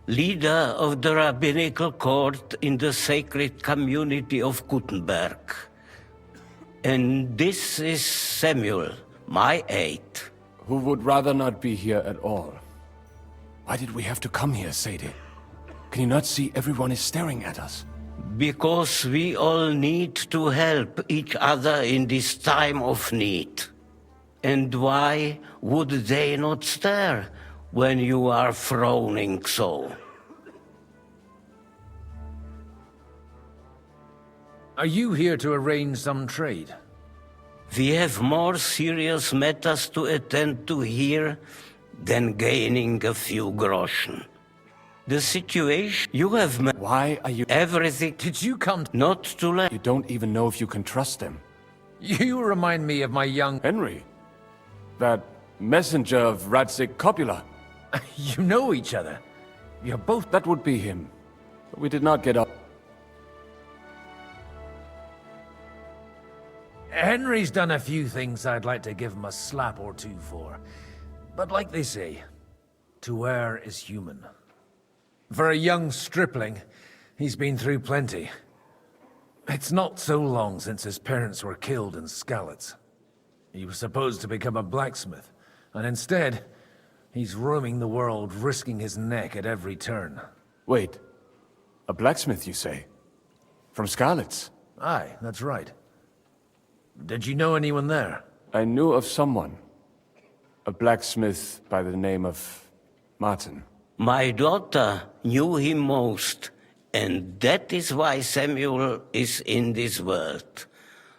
Speaker 3: leader of the rabbinical court in the sacred community of Kuttenberg. And this is Samuel, my aide.
Speaker 4: Who would rather not be here at all. Why did we have to come here, Sadie? Can you not see everyone is staring at us?
Speaker 3: Because we all need to help each other in this time of need. And why would they not stare when you are frowning so?
Speaker 25: Are you here to arrange some trade?
Speaker 3: We have more serious matters to attend to here than gaining a few groschen. The situation you have met...
Speaker 4: Why are you...
Speaker 3: Everything...
Speaker 25: Did you come...
Speaker 3: Not to let...
Speaker 4: You don't even know if you can trust them.
Speaker 25: You remind me of my young...
Speaker 4: Henry. That messenger of Radzig Copula.
Speaker 25: You know each other. You're both...
Speaker 4: That would be him. But we did not get up.
Speaker 25: Henry's done a few things I'd like to give him a slap or two for. But like they say, to err is human. For a young stripling, he's been through plenty. It's not so long since his parents were killed in Skalitz. He was supposed to become a blacksmith, and instead, he's roaming the world, risking his neck at every turn.
Speaker 4: Wait. A blacksmith, you say? From Skalitz?
Speaker 25: Aye, that's right. Did you know anyone there?
Speaker 4: I knew of someone. A blacksmith by the name of Martin.
Speaker 3: My daughter knew him most, and that is why Samuel is in this world.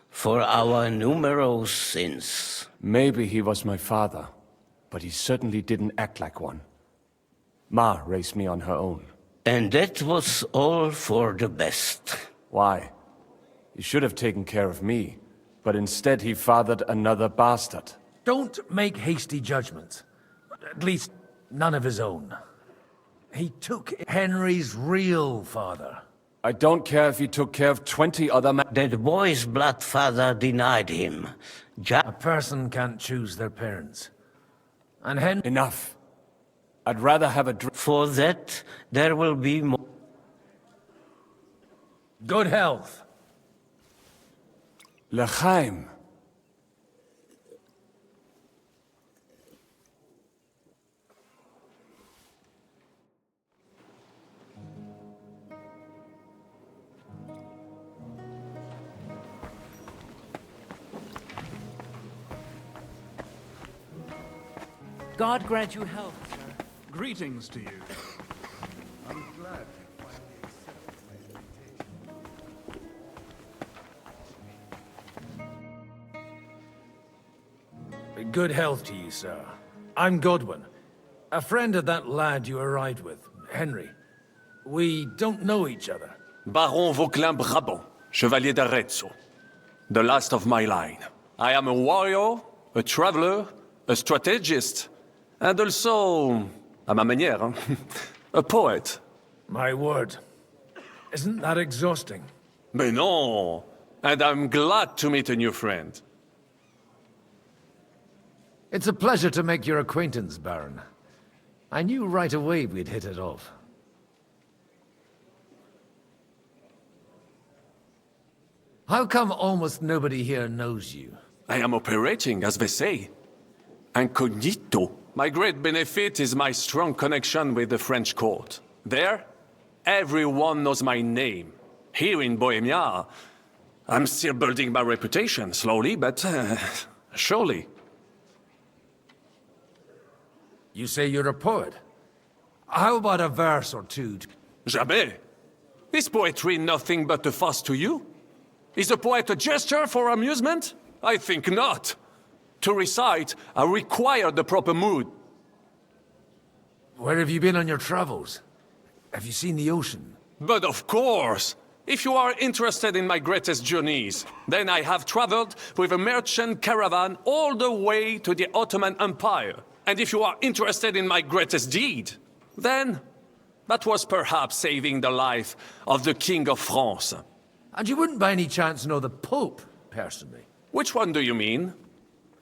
Speaker 3: For our numerous sins.
Speaker 4: Maybe he was my father, but he certainly didn't act like one. Ma raised me on her own.
Speaker 3: And that was all for the best.
Speaker 4: Why? He should have taken care of me, but instead he fathered another bastard.
Speaker 25: Don't make hasty judgments. At least, none of his own. He took Henry's real father.
Speaker 4: I don't care if he took care of 20 other men.
Speaker 3: That boy's blood father denied him.
Speaker 25: A person can't choose their parents. And
Speaker 4: Enough. I'd rather have a drink.
Speaker 3: For that, there will be more.
Speaker 25: Good health.
Speaker 4: L'chaim.
Speaker 18: God grant you health, sir. Greetings to you.
Speaker 17: I'm glad.
Speaker 25: Good health to you, sir. I'm Godwin, a friend of that lad you arrived with, Henry. We don't know each other.
Speaker 6: Baron Vauquelin Brabant, Chevalier d'Arezzo. The last of my line. I am a warrior, a traveler, a strategist, and also, à ma manière, a poet.
Speaker 25: My word. Isn't that exhausting?
Speaker 6: Mais non! And I'm glad to meet a new friend.
Speaker 25: It's a pleasure to make your acquaintance, Baron. I knew right away we'd hit it off. How come almost nobody here knows you?
Speaker 6: I am operating, as they say. Incognito. My great benefit is my strong connection with the French court. There, everyone knows my name. Here in Bohemia, I'm still building my reputation, slowly, but surely.
Speaker 25: You say you're a poet. How about a verse or two?
Speaker 6: Jamais. Is poetry nothing but a fuss to you? Is a poet a gesture for amusement? I think not. To recite, I require the proper mood.
Speaker 25: Where have you been on your travels? Have you seen the ocean?
Speaker 6: But of course! If you are interested in my greatest journeys, then I have traveled with a merchant caravan all the way to the Ottoman Empire. And if you are interested in my greatest deed, then that was perhaps saving the life of the King of France.
Speaker 25: And you wouldn't by any chance know the Pope, personally?
Speaker 6: Which one do you mean?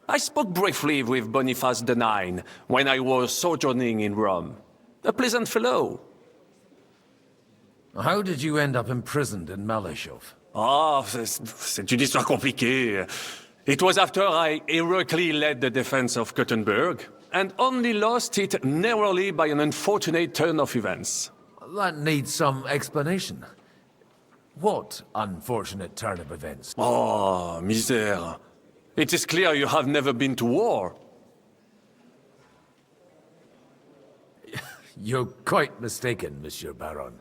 Speaker 6: I spoke briefly with Boniface IX when I was sojourning in Rome. A pleasant fellow.
Speaker 25: How did you end up imprisoned in Malashov?
Speaker 6: Ah, c'est une histoire compliquée. It was after I heroically led the defense of Gothenburg, and only lost it narrowly by an unfortunate turn of events.
Speaker 25: That needs some explanation. What unfortunate turn of events?
Speaker 6: Oh, misère. It is clear you have never been to war.
Speaker 25: You're quite mistaken, Monsieur Baron.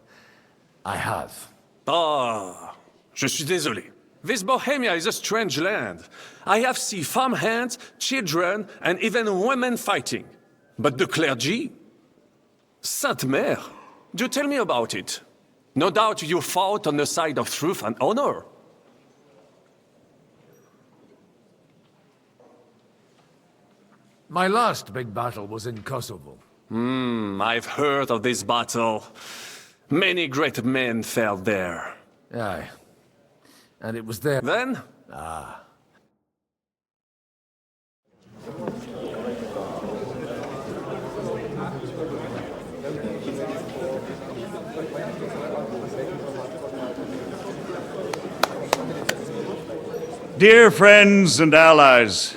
Speaker 25: I have.
Speaker 6: Ah, je suis désolé. This Bohemia is a strange land. I have seen farmhands, children, and even women fighting. But the clergy? Sainte Mère, do tell me about it. No doubt you fought on the side of truth and honor.
Speaker 25: My last big battle was in Kosovo.
Speaker 6: I've heard of this battle. Many great men fell there.
Speaker 25: Aye. And it was there...
Speaker 6: Then?
Speaker 25: Ah.
Speaker 8: Dear friends and allies,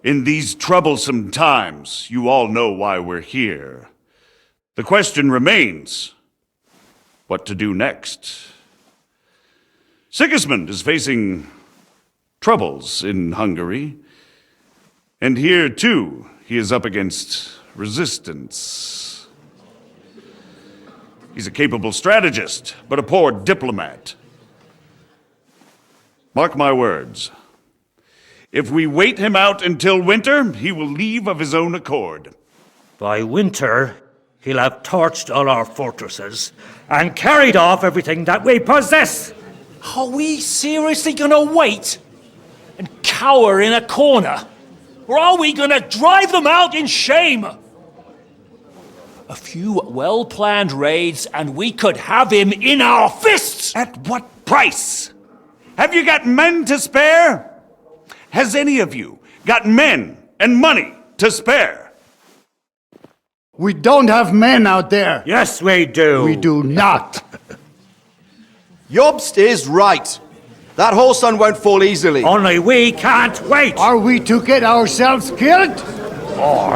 Speaker 8: in these troublesome times, you all know why we're here. The question remains, what to do next? Sigismund is facing troubles in Hungary, and here, too, he is up against resistance. He's a capable strategist, but a poor diplomat. Mark my words. If we wait him out until winter, he will leave of his own accord.
Speaker 13: By winter, he'll have torched all our fortresses and carried off everything that we possess. Are we seriously gonna wait and cower in a corner? Or are we gonna drive them out in shame? A few well-planned raids and we could have him in our fists!
Speaker 8: At what price? Have you got men to spare? Has any of you got men and money to spare?
Speaker 17: We don't have men out there.
Speaker 13: Yes, we do.
Speaker 17: We do not.
Speaker 11: Jobst is right. That whole sun won't fall easily.
Speaker 13: Only we can't wait.
Speaker 17: Are we to get ourselves killed?
Speaker 13: Or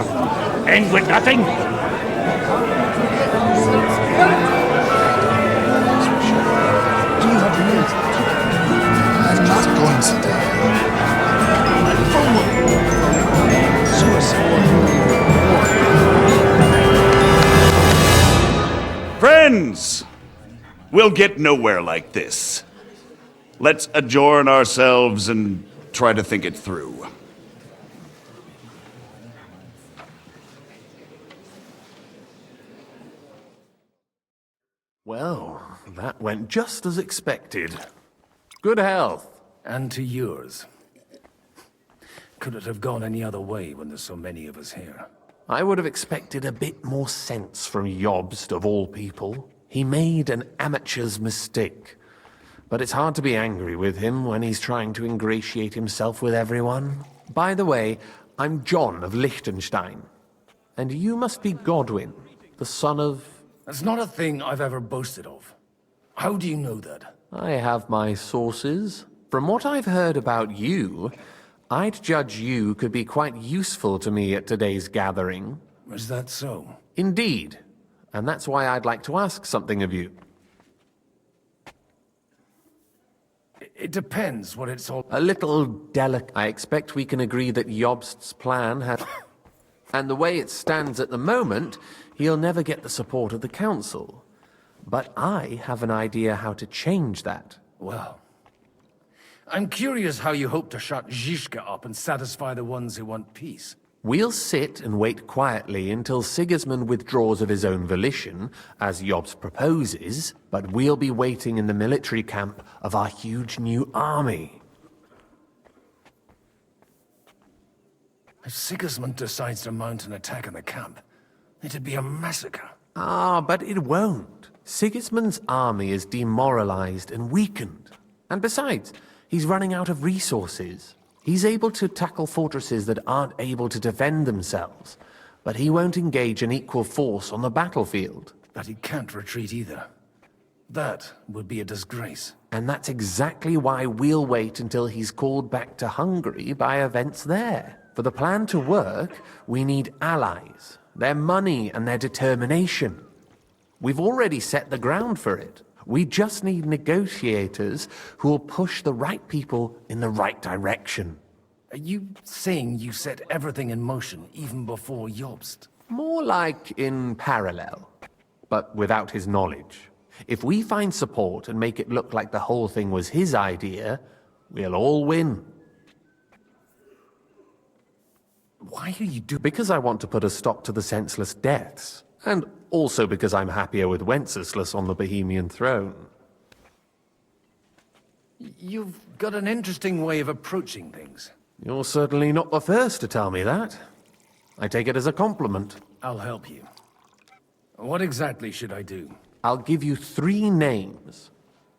Speaker 13: end with nothing?
Speaker 17: I'm not going to die.
Speaker 8: Friends! We'll get nowhere like this. Let's adjourn ourselves and try to think it through.
Speaker 15: Well, that went just as expected. Good health.
Speaker 25: And to yours. Could it have gone any other way when there's so many of us here?
Speaker 15: I would have expected a bit more sense from Jobst, of all people. He made an amateur's mistake. But it's hard to be angry with him when he's trying to ingratiate himself with everyone. By the way, I'm John of Liechtenstein. And you must be Godwin, the son of...
Speaker 25: That's not a thing I've ever boasted of. How do you know that?
Speaker 15: I have my sources. From what I've heard about you, I'd judge you could be quite useful to me at today's gathering.
Speaker 25: Is that so?
Speaker 15: Indeed. And that's why I'd like to ask something of you.
Speaker 25: It depends what it's all...
Speaker 15: A little delicate. I expect we can agree that Jobst's plan has... And the way it stands at the moment, he'll never get the support of the council. But I have an idea how to change that.
Speaker 25: Well, I'm curious how you hope to shut Zizka up and satisfy the ones who want peace.
Speaker 15: We'll sit and wait quietly until Sigismund withdraws of his own volition, as Jobst proposes, but we'll be waiting in the military camp of our huge new army.
Speaker 25: If Sigismund decides to mount an attack on the camp, it'd be a massacre.
Speaker 15: Ah, but it won't. Sigismund's army is demoralized and weakened. And besides, he's running out of resources. He's able to tackle fortresses that aren't able to defend themselves, but he won't engage an equal force on the battlefield.
Speaker 25: But he can't retreat either. That would be a disgrace.
Speaker 15: And that's exactly why we'll wait until he's called back to Hungary by events there. For the plan to work, we need allies, their money and their determination. We've already set the ground for it. We just need negotiators who will push the right people in the right direction.
Speaker 25: Are you saying you set everything in motion even before Jobst?
Speaker 15: More like in parallel, but without his knowledge. If we find support and make it look like the whole thing was his idea, we'll all win.
Speaker 25: Why are you doing...
Speaker 15: Because I want to put a stop to the senseless deaths. And also because I'm happier with Wenceslas on the Bohemian throne.
Speaker 25: You've got an interesting way of approaching things.
Speaker 15: You're certainly not the first to tell me that. I take it as a compliment.
Speaker 25: I'll help you. What exactly should I do?
Speaker 15: I'll give you 3 names.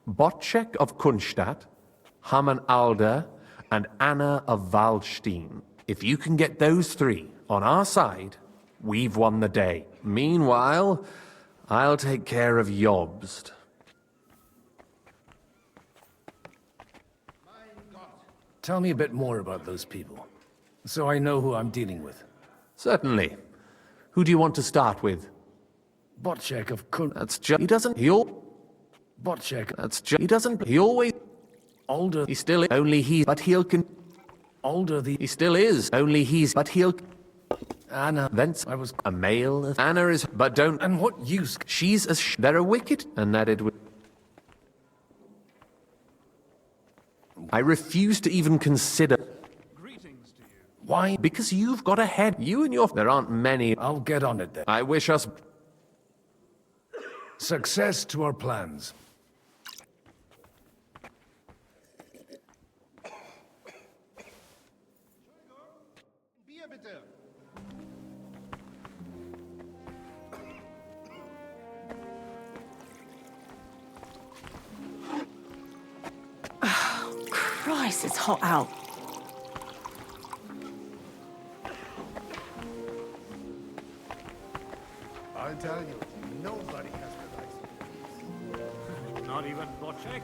Speaker 15: Botchek of Kunstadt, Hamann Alder, and Anna of Waldstein. If you can get those 3 on our side, we've won the day. Meanwhile, I'll take care of Jobst.
Speaker 25: Tell me a bit more about those people, so I know who I'm dealing with.
Speaker 15: Certainly. Who do you want to start with?
Speaker 25: Botchek of Kun...
Speaker 15: That's just... He doesn't... He'll...
Speaker 25: Botchek...
Speaker 15: That's just... He doesn't... He always...
Speaker 25: Older...
Speaker 15: He still is. Only he... But he'll can...
Speaker 25: Older the...
Speaker 15: He still is. Only he's... But he'll...
Speaker 25: Anna...
Speaker 15: Thence...
Speaker 25: I was...
Speaker 15: A male... Anna is... But don't...
Speaker 25: And what use...
Speaker 15: She's as... They're wicked... And that it would... I refuse to even consider...
Speaker 19: Greetings to you.
Speaker 15: Why? Because you've got a head. You and your... There aren't many...
Speaker 25: I'll get on it then.
Speaker 15: I wish us...
Speaker 25: Success to our plans.
Speaker 12: Christ, it's hot out.
Speaker 17: tell you, nobody has the license.
Speaker 18: Not even Bocek?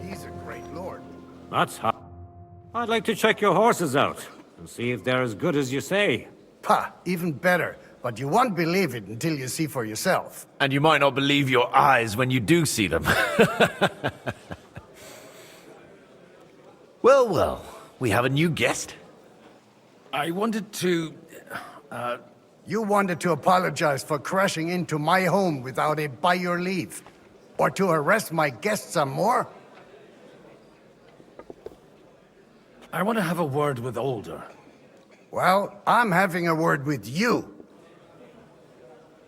Speaker 17: He's a great lord.
Speaker 18: That's how. I'd like to check your horses out and see if they're as good as you say.
Speaker 17: Pah, even better. But you won't believe it until you see for yourself.
Speaker 1: And you might not believe your eyes when you do see them. Well, well, we have a new guest.
Speaker 25: I wanted to...
Speaker 17: You wanted to apologize for crashing into my home without it by your leave. Or to harass my guests some more?
Speaker 25: I want to have a word with Older.
Speaker 17: Well, I'm having a word with you.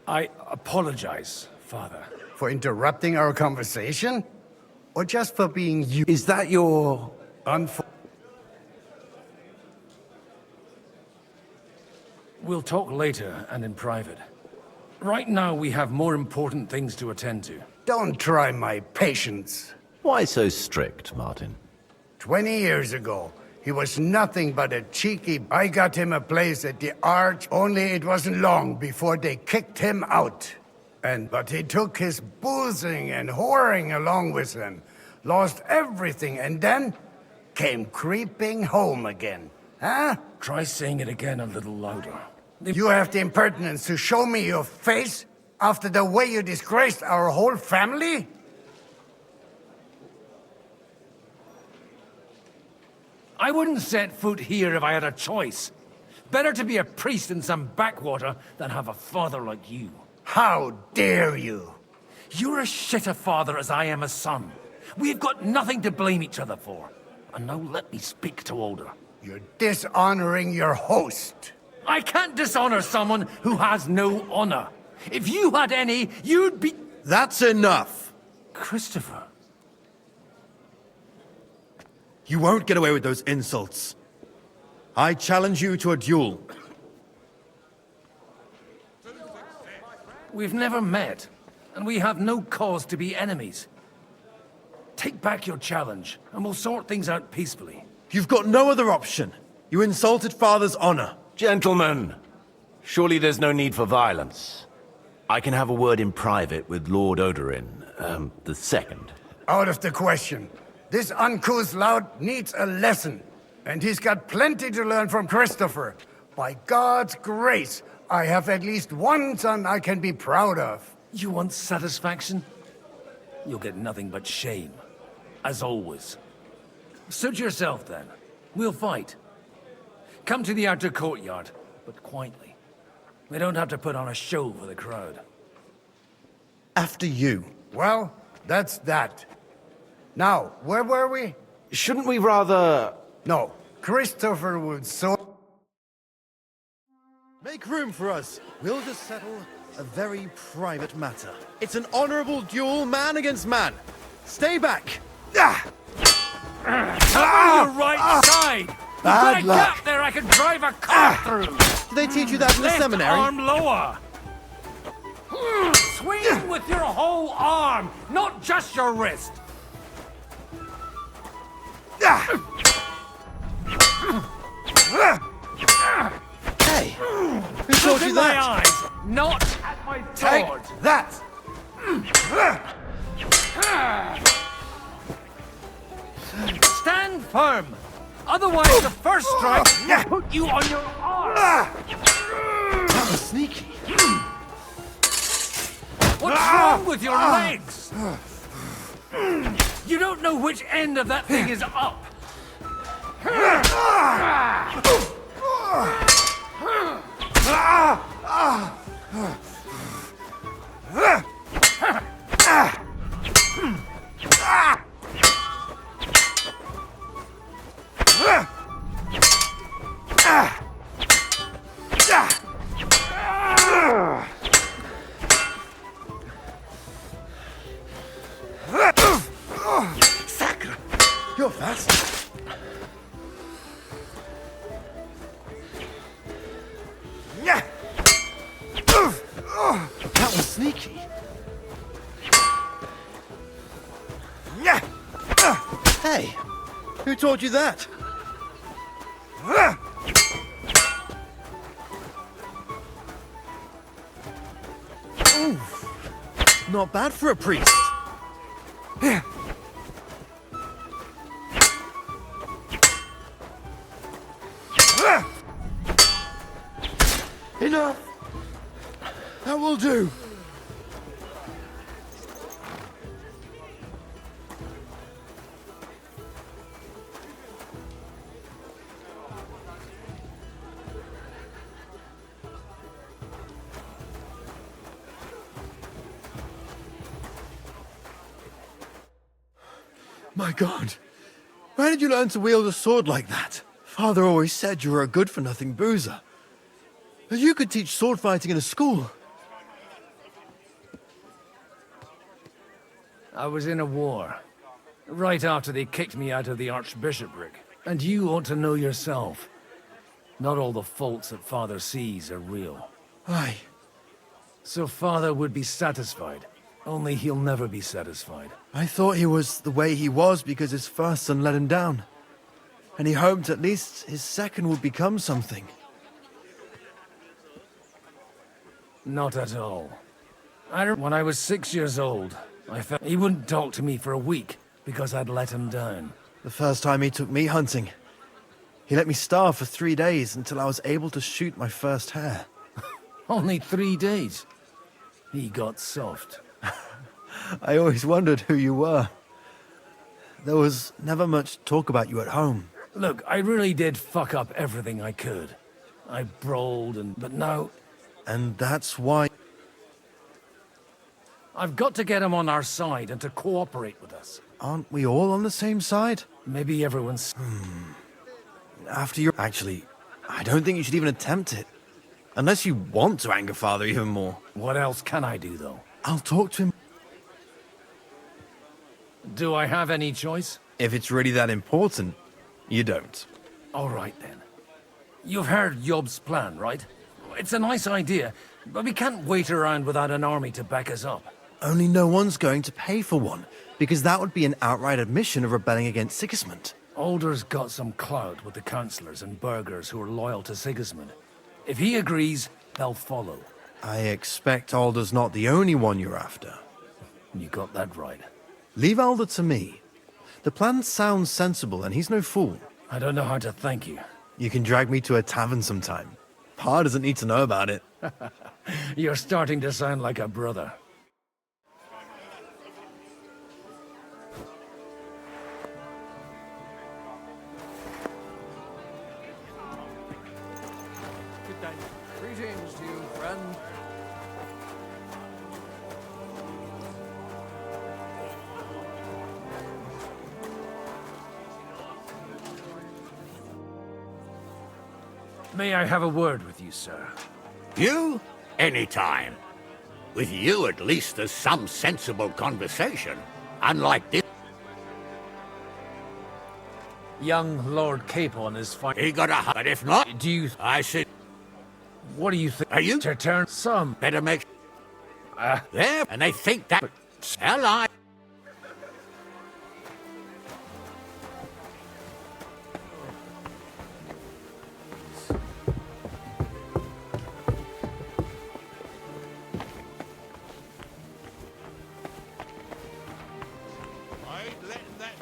Speaker 25: I apologize, Father.
Speaker 17: For interrupting our conversation? Or just for being you?
Speaker 1: Is that your...
Speaker 25: We'll talk later and in private. Right now, we have more important things to attend to.
Speaker 17: Don't try my patience.
Speaker 1: Why so strict, Martin?
Speaker 17: 20 years ago, he was nothing but a cheeky... I got him a place at the Arch, only it wasn't long before they kicked him out. But he took his boozing and whoring along with him, lost everything, and then came creeping home again. Huh?
Speaker 25: Try saying it again a little louder.
Speaker 17: You have the impertinence to show me your face after the way you disgraced our whole family?
Speaker 25: I wouldn't set foot here if I had a choice. Better to be a priest in some backwater than have a father like you.
Speaker 17: How dare you?
Speaker 25: You're as shit a father as I am a son. We've got nothing to blame each other for. And now let me speak to Older.
Speaker 17: You're dishonoring your host.
Speaker 25: I can't dishonor someone who has no honor. If you had any, you'd be...
Speaker 11: That's enough.
Speaker 25: Christopher.
Speaker 11: You won't get away with those insults. I challenge you to a duel.
Speaker 25: We've never met, and we have no cause to be enemies. Take back your challenge, and we'll sort things out peacefully.
Speaker 11: You've got no other option. You insulted Father's honor.
Speaker 1: Gentlemen, surely there's no need for violence. I can have a word in private with Lord Odorin, the second.
Speaker 17: Out of the question. This uncouth lout needs a lesson, and he's got plenty to learn from Christopher. By God's grace, I have at least one son I can be proud of.
Speaker 25: You want satisfaction? You'll get nothing but shame, as always. Suit yourself, then. We'll fight. Come to the outer courtyard, but quietly. We don't have to put on a show for the crowd.
Speaker 11: After you.
Speaker 17: Well, that's that. Now, where were we?
Speaker 1: Shouldn't we rather...
Speaker 17: No, Christopher would so...
Speaker 11: Make room for us. We'll just settle a very private matter. It's an honorable duel, man against man. Stay back.
Speaker 25: Cover your right side! You've got a gap there I can drive a car through!
Speaker 11: Did they teach you that in the
Speaker 25: Left
Speaker 11: seminary?
Speaker 25: arm lower! Swing with your whole arm, not just your wrist!
Speaker 11: Hey! Who told
Speaker 25: Look
Speaker 11: you
Speaker 25: in
Speaker 11: that?
Speaker 25: my eyes, not at my
Speaker 11: Take
Speaker 25: sword!
Speaker 11: that!
Speaker 25: Stand firm! Otherwise, the first strike will put you on your arm!
Speaker 11: That was sneaky.
Speaker 25: What's wrong with your legs? You don't know which end of that thing is up!
Speaker 11: Sacre! You're fast. That was sneaky. Hey, who taught you that? Not bad for a priest. Enough! That will do. My God, where did you learn to wield a sword like that? Father always said you were a good-for-nothing boozer. That you could teach sword fighting in a school.
Speaker 25: I was in a war. Right after they kicked me out of the archbishopric. And you ought to know yourself. Not all the faults that Father sees are real.
Speaker 11: Aye.
Speaker 25: So Father would be satisfied. Only he'll never be satisfied.
Speaker 11: I thought he was the way he was because his first son let him down. And he hoped at least his second would become something.
Speaker 25: Not at all. When I was 6 years old, I felt he wouldn't talk to me for a week because I'd let him down.
Speaker 11: The first time he took me hunting, he let me starve for 3 days until I was able to shoot my first hare.
Speaker 25: Only 3 days. He got soft.
Speaker 11: I always wondered who you were. There was never much talk about you at home.
Speaker 25: Look, I really did fuck up everything I could. I brawled but now...
Speaker 11: And that's why...
Speaker 25: I've got to get him on our side and to cooperate with us.
Speaker 11: Aren't we all on the same side?
Speaker 25: Maybe everyone's...
Speaker 11: After you... Actually, I don't think you should even attempt it. Unless you want to anger Father even more.
Speaker 25: What else can I do, though?
Speaker 11: I'll talk to him.
Speaker 25: Do I have any choice?
Speaker 11: If it's really that important, you don't.
Speaker 25: All right, then. You've heard Yob's plan, right? It's a nice idea, but we can't wait around without an army to back us up.
Speaker 11: Only no one's going to pay for one, because that would be an outright admission of rebelling against Sigismund.
Speaker 25: Alder's got some clout with the councillors and burghers who are loyal to Sigismund. If he agrees, they'll follow.
Speaker 11: I expect Alder's not the only one you're after.
Speaker 25: You got that right.
Speaker 11: Leave Alder to me. The plan sounds sensible, and he's no fool.
Speaker 25: I don't know how to thank you.
Speaker 11: You can drag me to a tavern sometime. Pa doesn't need to know about it.
Speaker 25: You're starting to sound like a brother.
Speaker 15: Good day. Greetings to you, friend.
Speaker 25: May I have a word with you, sir?
Speaker 5: You? Anytime. With you, at least, there's some sensible conversation. Unlike this.
Speaker 25: Young Lord Capon is fine.
Speaker 5: He got a... But if not...
Speaker 25: Do you...
Speaker 5: I said...
Speaker 25: What do you think?
Speaker 5: Are you...
Speaker 25: To turn some...
Speaker 5: Better make... There, and they think that... Hell, I...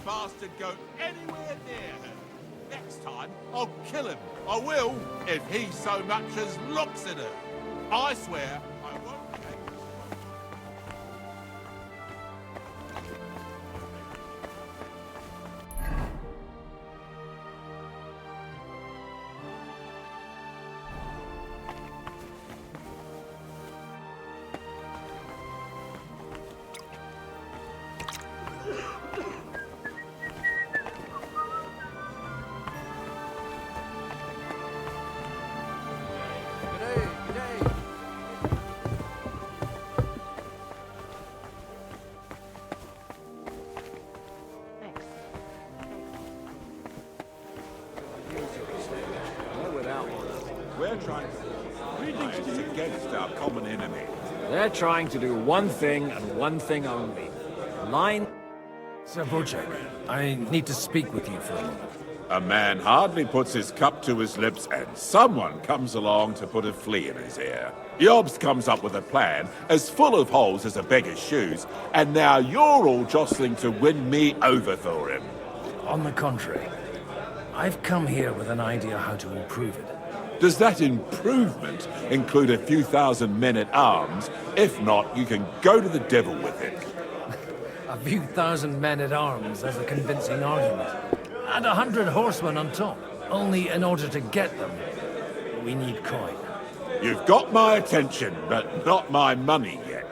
Speaker 14: Bastard go anywhere near her. Next time, I'll kill him. I will, if he so much as looks at her. I swear I won't.
Speaker 25: They're trying to do one thing and one thing only. Line... Sir Wojciech, I need to speak with you for a moment.
Speaker 14: A man hardly puts his cup to his lips and someone comes along to put a flea in his ear. Yobs comes up with a plan as full of holes as a beggar's shoes, and now you're all jostling to win me over for him.
Speaker 25: On the contrary, I've come here with an idea how to improve it.
Speaker 14: Does that improvement include a few thousand men-at-arms? If not, you can go to the devil with it.
Speaker 25: A few thousand men-at-arms as a convincing argument. And 100 horsemen on top. Only in order to get them, we need coin.
Speaker 14: You've got my attention, but not my money yet.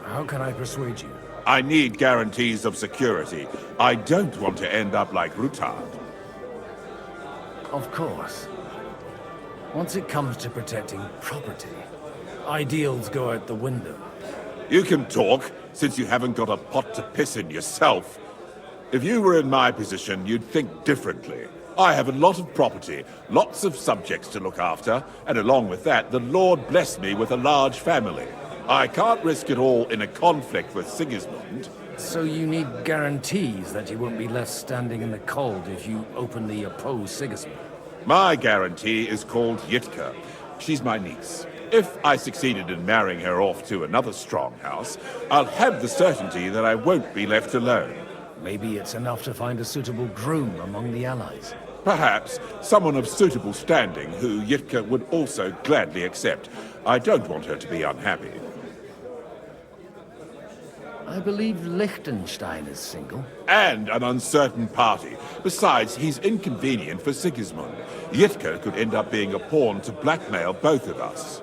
Speaker 25: How can I persuade you?
Speaker 14: I need guarantees of security. I don't want to end up like Rutard.
Speaker 25: Of course. Once it comes to protecting property, ideals go out the window.
Speaker 14: You can talk, since you haven't got a pot to piss in yourself. If you were in my position, you'd think differently. I have a lot of property, lots of subjects to look after, and along with that, the Lord blessed me with a large family. I can't risk it all in a conflict with Sigismund.
Speaker 25: So you need guarantees that you won't be left standing in the cold if you openly oppose Sigismund?
Speaker 14: My guarantee is called Yitka. She's my niece. If I succeeded in marrying her off to another strong house, I'll have the certainty that I won't be left alone.
Speaker 25: Maybe it's enough to find a suitable groom among the allies.
Speaker 14: Perhaps someone of suitable standing who Yitka would also gladly accept. I don't want her to be unhappy.
Speaker 25: I believe Liechtenstein is single.
Speaker 14: And an uncertain party. Besides, he's inconvenient for Sigismund. Yitka could end up being a pawn to blackmail both of us.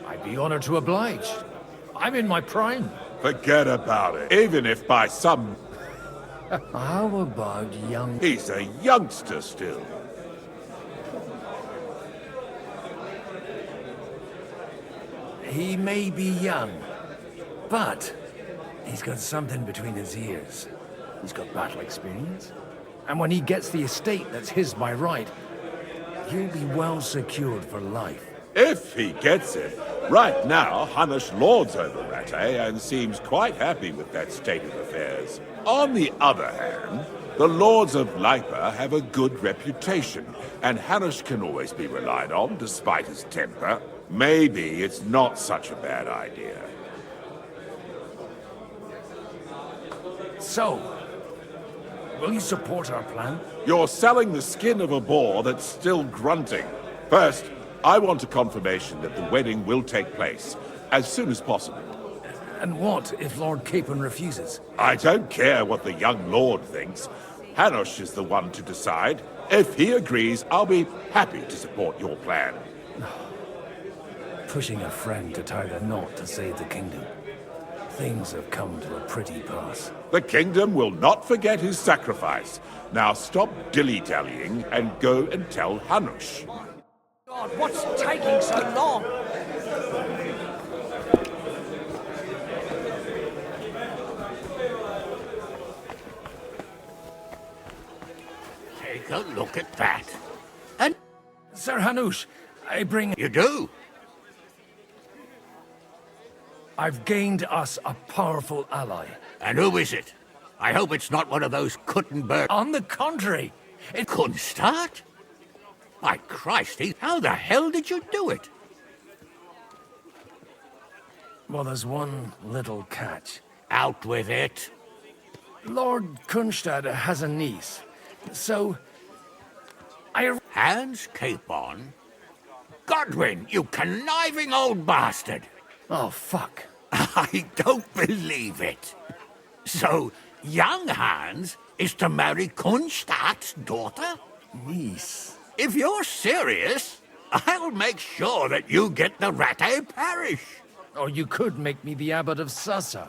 Speaker 25: I'd be honored to oblige. I'm in my prime.
Speaker 14: Forget about it. Even if by some...
Speaker 25: How about young...
Speaker 14: He's a youngster still.
Speaker 25: He may be young, but he's got something between his ears. He's got battle experience. And when he gets the estate that's his by right, he'll be well secured for life.
Speaker 14: If he gets it. Right now, Hanush lords over Rattay and seems quite happy with that state of affairs. On the other hand, the lords of Lipa have a good reputation, and Hanush can always be relied on despite his temper. Maybe it's not such a bad idea.
Speaker 25: So, will you support our plan?
Speaker 14: You're selling the skin of a boar that's still grunting. First, I want a confirmation that the wedding will take place as soon as possible.
Speaker 25: And what if Lord Capon refuses?
Speaker 14: I don't care what the young lord thinks. Hanush is the one to decide. If he agrees, I'll be happy to support your plan.
Speaker 25: Pushing a friend to tie the knot to save the kingdom. Things have come to a pretty pass.
Speaker 14: The kingdom will not forget his sacrifice. Now stop dilly-dallying and go and tell Hanush.
Speaker 2: God, what's taking so long?
Speaker 5: Take a look at that. And...
Speaker 25: Sir Hanush, I bring...
Speaker 5: You do?
Speaker 25: I've gained us a powerful ally.
Speaker 5: And who is it? I hope it's not one of those Kuttenberg...
Speaker 25: On the contrary,
Speaker 5: it couldn't start? My Christ, how the hell did you do it?
Speaker 25: Well, there's one little catch.
Speaker 5: Out with it.
Speaker 25: Lord Kunstad has a niece, so...
Speaker 5: Hans Capon? Godwin, you conniving old bastard!
Speaker 25: Oh, fuck.
Speaker 5: I don't believe it. So, young Hans is to marry Kunstad's daughter?
Speaker 25: Niece.
Speaker 5: If you're serious, I'll make sure that you get the Rattay parish.
Speaker 25: Or you could make me the abbot of Sassa.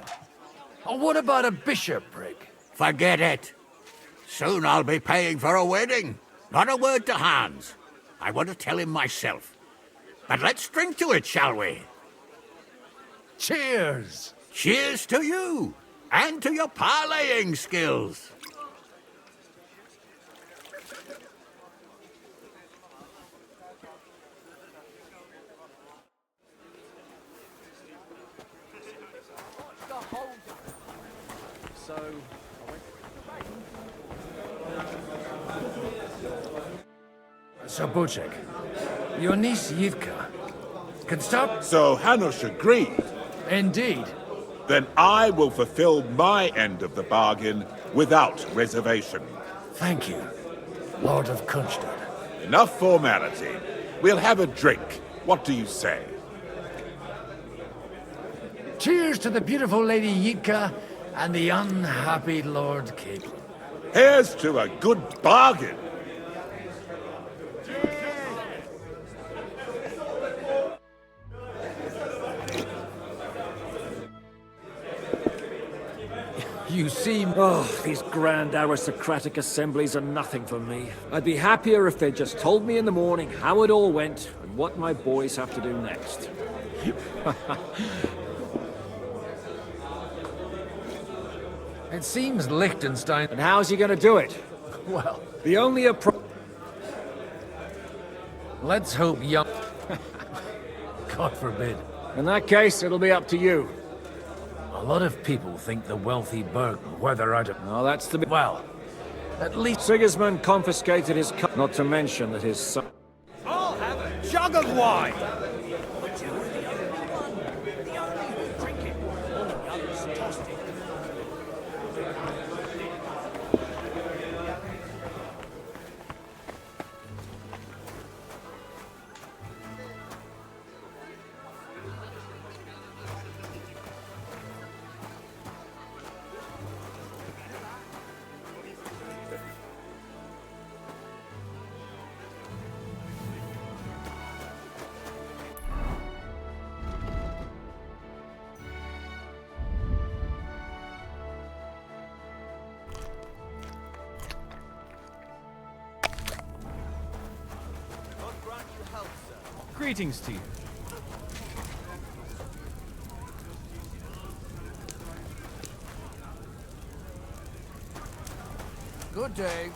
Speaker 25: Or what about a bishopric?
Speaker 5: Forget it. Soon I'll be paying for a wedding. Not a word to Hans. I want to tell him myself. But let's drink to it, shall we?
Speaker 25: Cheers!
Speaker 5: Cheers to you, and to your parleying skills.
Speaker 10: So, I went...
Speaker 15: So, Buchek, your niece Yivka can stop?
Speaker 14: So Hanush agreed.
Speaker 15: Indeed.
Speaker 14: Then I will fulfill my end of the bargain without reservation.
Speaker 15: Thank you, Lord of Kunstad.
Speaker 14: Enough formality. We'll have a drink. What do you say?
Speaker 15: Cheers to the beautiful Lady Yivka and the unhappy Lord Caitlin.
Speaker 14: Here's to a good bargain.
Speaker 15: You seem...
Speaker 13: Oh, these grand aristocratic assemblies are nothing for me. I'd be happier if they just told me in the morning how it all went and what my boys have to do next.
Speaker 15: It seems Liechtenstein...
Speaker 13: And how's he gonna do it?
Speaker 15: Well...
Speaker 13: The only approach...
Speaker 15: Let's hope young... God forbid.
Speaker 13: In that case, it'll be up to you.
Speaker 15: A lot of people think the wealthy Bergen, whether I don't...
Speaker 13: No, that's the...
Speaker 15: Well, at least...
Speaker 13: Sigismund confiscated his... Not to mention that his son...
Speaker 2: I'll have a jug of wine!
Speaker 10: Greetings to you.
Speaker 2: Good day.